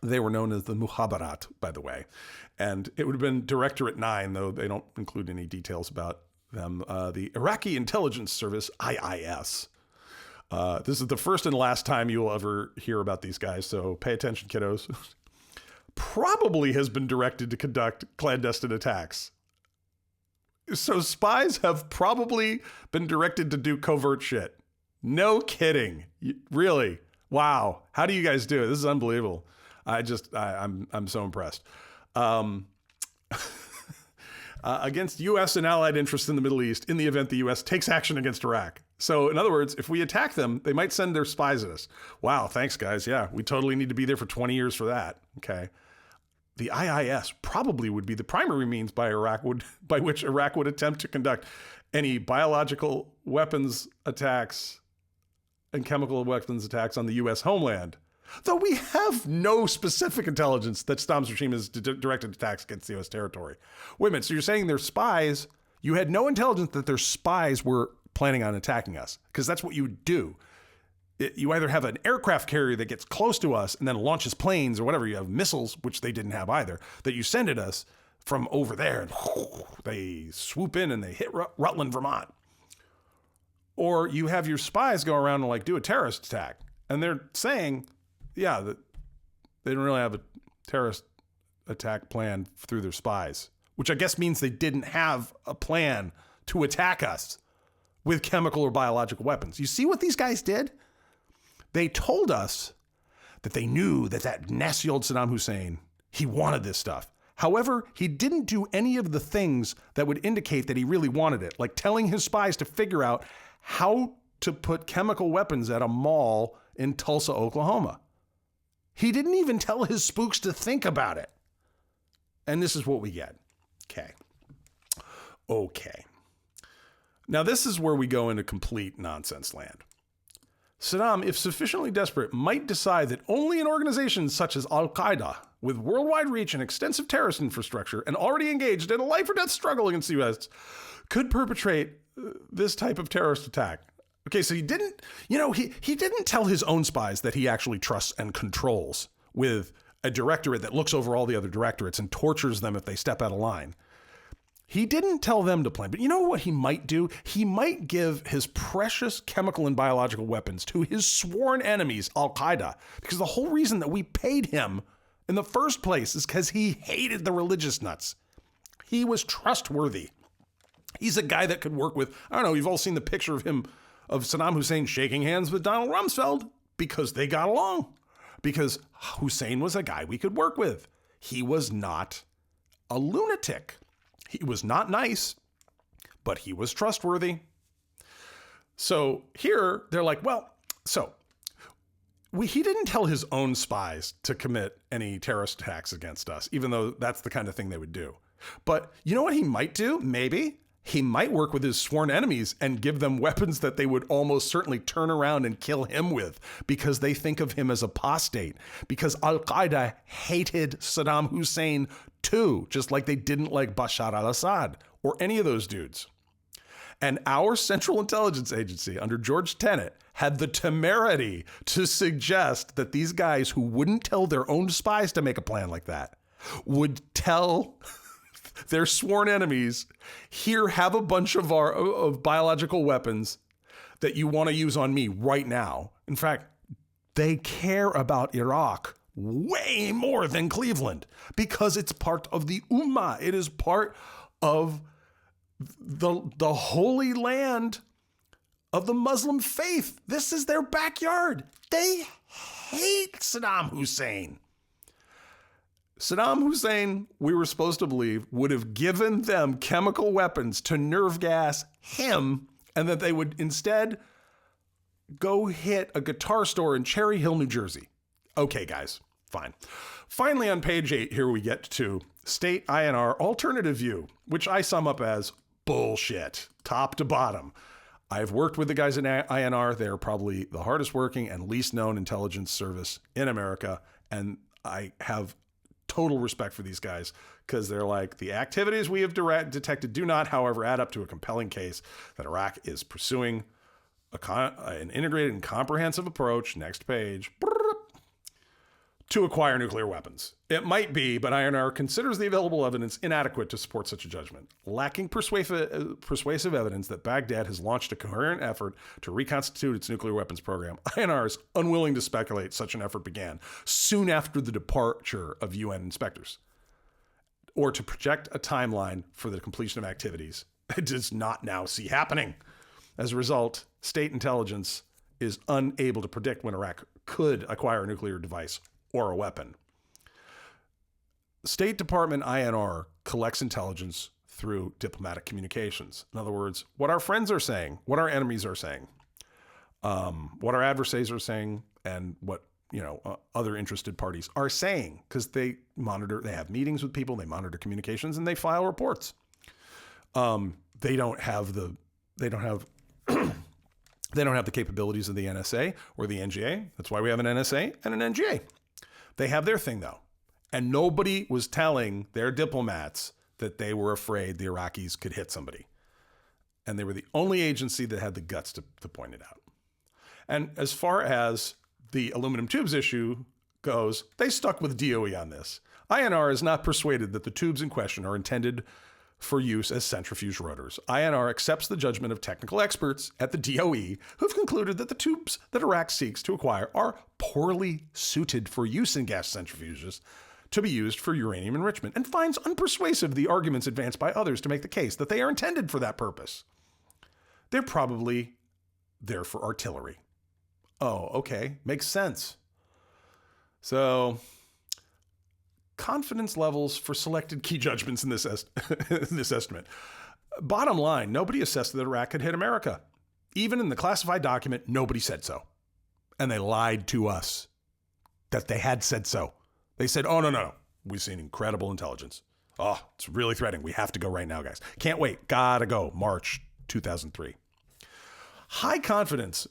They were known as the Mukhabarat, by the way. And it would have been Directorate 9, though they don't include any details about them. The Iraqi Intelligence Service, IIS. This is the first and last time you will ever hear about these guys, so pay attention, kiddos. Probably has been directed to conduct clandestine attacks. So spies have probably been directed to do covert shit. No kidding. Really. Wow. How do you guys do it? This is unbelievable. I'm so impressed. Against U.S. and allied interests in the Middle East in the event the U.S. takes action against Iraq. So in other words, if we attack them, they might send their spies at us. Wow, thanks guys. Yeah, we totally need to be there for 20 years for that. Okay. The IIS probably would be the primary means by which Iraq would attempt to conduct any biological weapons attacks and chemical weapons attacks on the U.S. homeland. Though we have no specific intelligence that Saddam's regime has directed attacks against the U.S. territory. Wait a minute, so you're saying they're spies? You had no intelligence that their spies were planning on attacking us, because that's what you would do. You either have an aircraft carrier that gets close to us and then launches planes or whatever. You have missiles, which they didn't have either, that you send at us from over there, and they swoop in and they hit Rutland, Vermont. Or you have your spies go around and like do a terrorist attack, and they're saying, yeah, that they didn't really have a terrorist attack plan through their spies, which I guess means they didn't have a plan to attack us with chemical or biological weapons. You see what these guys did? They told us that they knew that nasty old Saddam Hussein, he wanted this stuff. However, he didn't do any of the things that would indicate that he really wanted it, like telling his spies to figure out how to put chemical weapons at a mall in Tulsa, Oklahoma. He didn't even tell his spooks to think about it. And this is what we get. Okay. Now, this is where we go into complete nonsense land. Saddam, if sufficiently desperate, might decide that only an organization such as Al-Qaeda, with worldwide reach and extensive terrorist infrastructure and already engaged in a life-or-death struggle against the U.S., could perpetrate this type of terrorist attack. Okay, so he didn't tell his own spies that he actually trusts and controls with a directorate that looks over all the other directorates and tortures them if they step out of line. He didn't tell them to plan, but you know what he might do? He might give his precious chemical and biological weapons to his sworn enemies, Al-Qaeda, because the whole reason that we paid him in the first place is because he hated the religious nuts. He was trustworthy. He's a guy that could work with, I don't know, you've all seen the picture of him, of Saddam Hussein shaking hands with Donald Rumsfeld because they got along. Because Hussein was a guy we could work with. He was not a lunatic. He was not nice, but he was trustworthy. So here they're like, he didn't tell his own spies to commit any terrorist attacks against us, even though that's the kind of thing they would do. But you know what he might do? Maybe he might work with his sworn enemies and give them weapons that they would almost certainly turn around and kill him with because they think of him as apostate, because Al-Qaeda hated Saddam Hussein too, just like they didn't like Bashar al-Assad or any of those dudes. And our Central Intelligence Agency under George Tenet had the temerity to suggest that these guys who wouldn't tell their own spies to make a plan like that would tell their sworn enemies, here, have a bunch of biological weapons that you want to use on me right now. In fact, they care about Iraq way more than Cleveland because it's part of the Ummah. It is part of the holy land of the Muslim faith. This is their backyard. They hate Saddam Hussein. Saddam Hussein, we were supposed to believe, would have given them chemical weapons to nerve gas him, and that they would instead go hit a guitar store in Cherry Hill, New Jersey. Okay, guys, fine. Finally, on page 8, here we get to State INR Alternative View, which I sum up as bullshit, top to bottom. I've worked with the guys in INR. They're probably the hardest working and least known intelligence service in America. And I have total respect for these guys because they're like, the activities we have detected do not, however, add up to a compelling case that Iraq is pursuing an integrated and comprehensive approach, next page, to acquire nuclear weapons. It might be, but INR considers the available evidence inadequate to support such a judgment. Lacking persuasive evidence that Baghdad has launched a coherent effort to reconstitute its nuclear weapons program, INR is unwilling to speculate such an effort began soon after the departure of UN inspectors, or to project a timeline for the completion of activities it does not now see happening. As a result, state intelligence is unable to predict when Iraq could acquire a nuclear device or a weapon. State Department INR collects intelligence through diplomatic communications. In other words, what our friends are saying, what our enemies are saying, what our adversaries are saying, and what other interested parties are saying, because they have meetings with people, they monitor communications, and they file reports. They don't have the capabilities of the NSA or the NGA. That's why we have an NSA and an NGA. They have their thing, though. And nobody was telling their diplomats that they were afraid the Iraqis could hit somebody. And they were the only agency that had the guts to point it out. And as far as the aluminum tubes issue goes, they stuck with DOE on this. INR is not persuaded that the tubes in question are intended for use as centrifuge rotors. INR accepts the judgment of technical experts at the DOE who've concluded that the tubes that Iraq seeks to acquire are poorly suited for use in gas centrifuges to be used for uranium enrichment, and finds unpersuasive the arguments advanced by others to make the case that they are intended for that purpose. They're probably there for artillery. Oh, okay. Makes sense. So, confidence levels for selected key judgments in this estimate. Bottom line, nobody assessed that Iraq could hit America. Even in the classified document, nobody said so. And they lied to us that they had said so. They said, oh, no. We've seen incredible intelligence. Oh, it's really threatening. We have to go right now, guys. Can't wait. Gotta go. March 2003. High confidence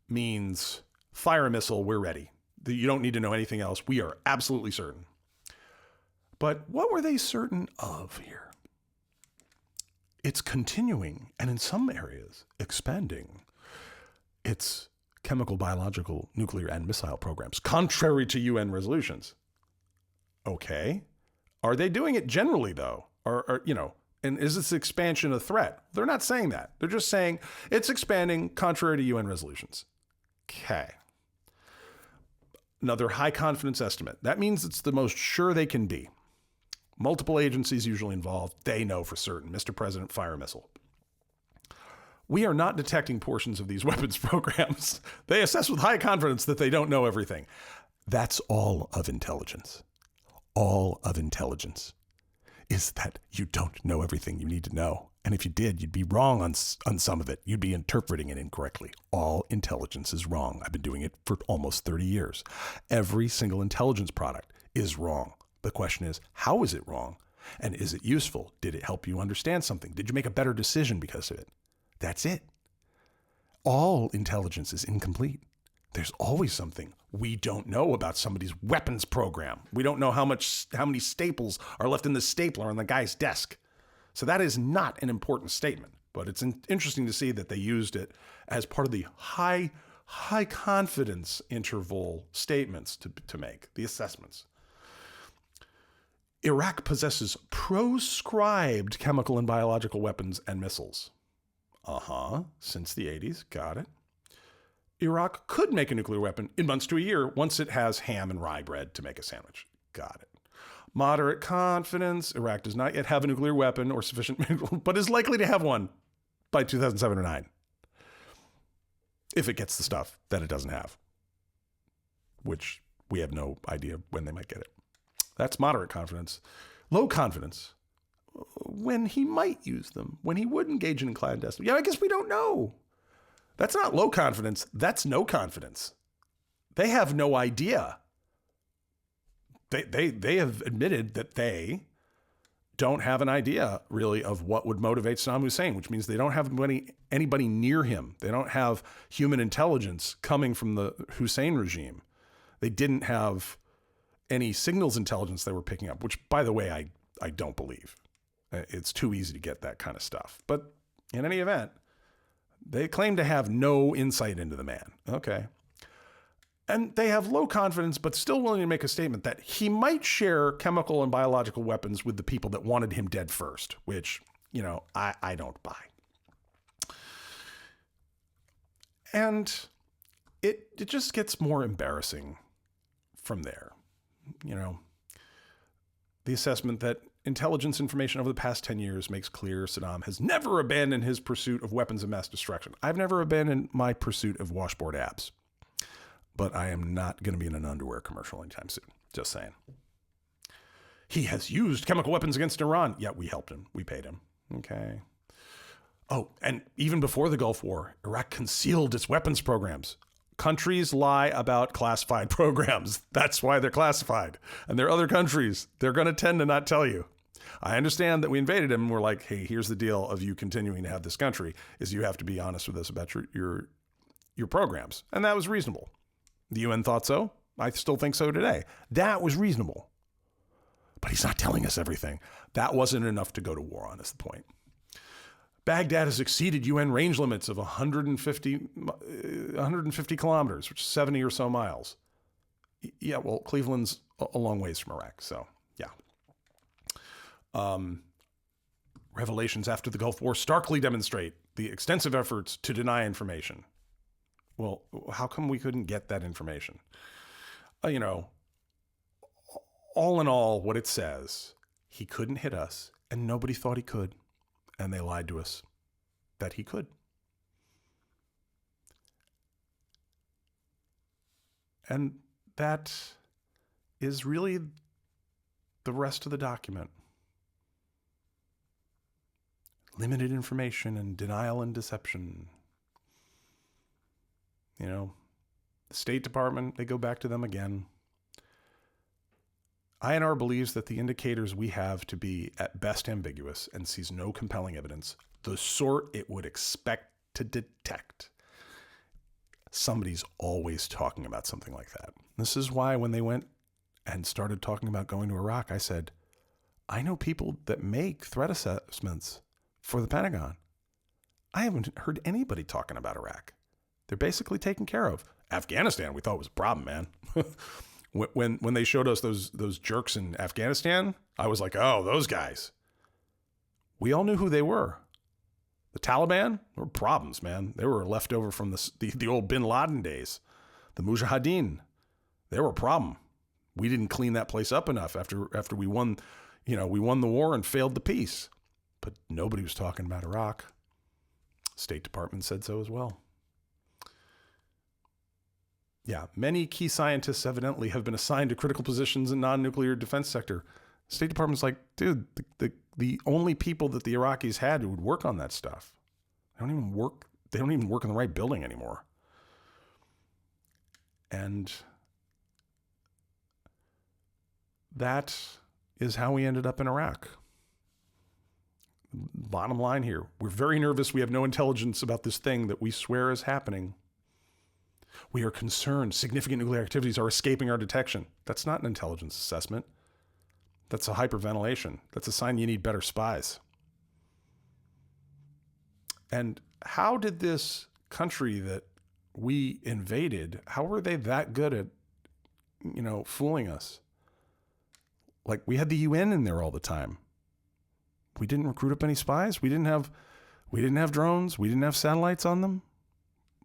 means fire a missile. We're ready. You don't need to know anything else. We are absolutely certain. But what were they certain of here? It's continuing, and in some areas, expanding its chemical, biological, nuclear, and missile programs, contrary to UN resolutions. Okay. Are they doing it generally, though? And is this expansion a threat? They're not saying that. They're just saying it's expanding contrary to UN resolutions. Okay. Another high confidence estimate. That means it's the most sure they can be. Multiple agencies usually involved. They know for certain. Mr. President, fire a missile. We are not detecting portions of these weapons programs. They assess with high confidence that they don't know everything. That's all of intelligence. All of intelligence is that you don't know everything you need to know. And if you did, you'd be wrong on some of it. You'd be interpreting it incorrectly. All intelligence is wrong. I've been doing it for almost 30 years. Every single intelligence product is wrong. The question is, how is it wrong? And is it useful? Did it help you understand something? Did you make a better decision because of it? That's it. All intelligence is incomplete. There's always something we don't know about somebody's weapons program. We don't know how many staples are left in the stapler on the guy's desk. So that is not an important statement, but it's interesting to see that they used it as part of the high confidence interval statements to make, the assessments. Iraq possesses proscribed chemical and biological weapons and missiles. Since the 80s, got it. Iraq could make a nuclear weapon in months to a year once it has ham and rye bread to make a sandwich. Got it. Moderate confidence. Iraq does not yet have a nuclear weapon or sufficient, but is likely to have one by 2007 or 9. If it gets the stuff that it doesn't have, which we have no idea when they might get it. That's moderate confidence. Low confidence. When he might use them, when he would engage in clandestine. Yeah, I guess we don't know. That's not low confidence. That's no confidence. They have no idea. They have admitted that they don't have an idea really of what would motivate Saddam Hussein, which means they don't have anybody near him. They don't have human intelligence coming from the Hussein regime. They didn't have any signals intelligence they were picking up, which, by the way, I don't believe. It's too easy to get that kind of stuff. But in any event, they claim to have no insight into the man. Okay. And they have low confidence, but still willing to make a statement that he might share chemical and biological weapons with the people that wanted him dead first, which, I don't buy. And it just gets more embarrassing from there. The assessment that intelligence information over the past 10 years makes clear Saddam has never abandoned his pursuit of weapons of mass destruction. I've never abandoned my pursuit of washboard abs. But I am not going to be in an underwear commercial anytime soon. Just saying. He has used chemical weapons against Iran. Yeah, we helped him. We paid him. Okay. Oh, and even before the Gulf War, Iraq concealed its weapons programs. Countries lie about classified programs. That's why they're classified. And there are other countries. They're going to tend to not tell you. I understand that we invaded him and we're like, hey, here's the deal of you continuing to have this country, is you have to be honest with us about your programs. And that was reasonable. The UN thought so. I still think so today. That was reasonable. But he's not telling us everything. That wasn't enough to go to war on, is the point. Baghdad has exceeded UN range limits of 150 kilometers, which is 70 or so miles. Yeah, well, Cleveland's a long ways from Iraq, so yeah. Revelations after the Gulf War starkly demonstrate the extensive efforts to deny information. Well, how come we couldn't get that information? All in all, what it says, he couldn't hit us, and nobody thought he could, and they lied to us that he could. And that is really the rest of the document. Limited information and denial and deception. The State Department, they go back to them again. INR believes that the indicators we have to be at best ambiguous and sees no compelling evidence, the sort it would expect to detect. Somebody's always talking about something like that. This is why when they went and started talking about going to Iraq, I said, I know people that make threat assessments for the Pentagon. I haven't heard anybody talking about Iraq. They're basically taken care of. Afghanistan, we thought was a problem, man. when they showed us those jerks in Afghanistan, I was like, oh, those guys. We all knew who they were. The Taliban were problems, man. They were left over from the old Bin Laden days. The Mujahideen, they were a problem. We didn't clean that place up enough after we won, we won the war and failed the peace. But nobody was talking about Iraq. State Department said so as well. Yeah, many key scientists evidently have been assigned to critical positions in non-nuclear defense sector. State Department's like, dude, the only people that the Iraqis had who would work on that stuff, they don't even work in the right building anymore. And that is how we ended up in Iraq. Bottom line here, we're very nervous. We have no intelligence about this thing that we swear is happening. We are concerned significant nuclear activities are escaping our detection. That's not an intelligence assessment. That's a hyperventilation. That's a sign you need better spies. And how did this country that we invaded, how were they that good at, fooling us? Like, we had the UN in there all the time. We didn't recruit up any spies. We didn't have drones. We didn't have satellites on them.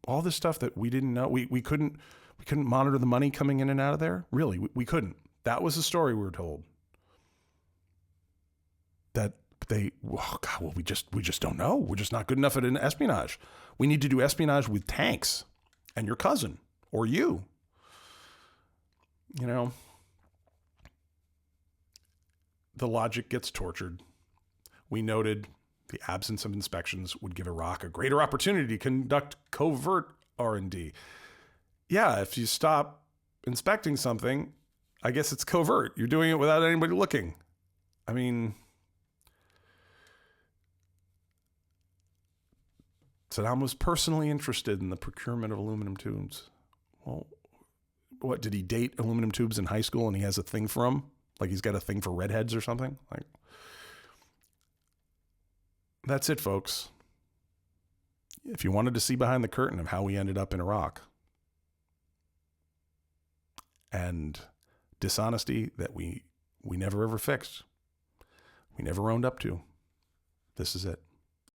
All this stuff that we didn't know. We couldn't monitor the money coming in and out of there. Really, we couldn't. That was the story we were told. That we just don't know. We're just not good enough at espionage. We need to do espionage with tanks and your cousin or you. The logic gets tortured. We noted the absence of inspections would give Iraq a greater opportunity to conduct covert R&D. Yeah, if you stop inspecting something, I guess it's covert. You're doing it without anybody looking. I mean, Saddam was personally interested in the procurement of aluminum tubes. Well, what, did he date aluminum tubes in high school and he has a thing for them? Like he's got a thing for redheads or something? Like, that's it, folks. If you wanted to see behind the curtain of how we ended up in Iraq and dishonesty that we never ever fixed, we never owned up to, this is it.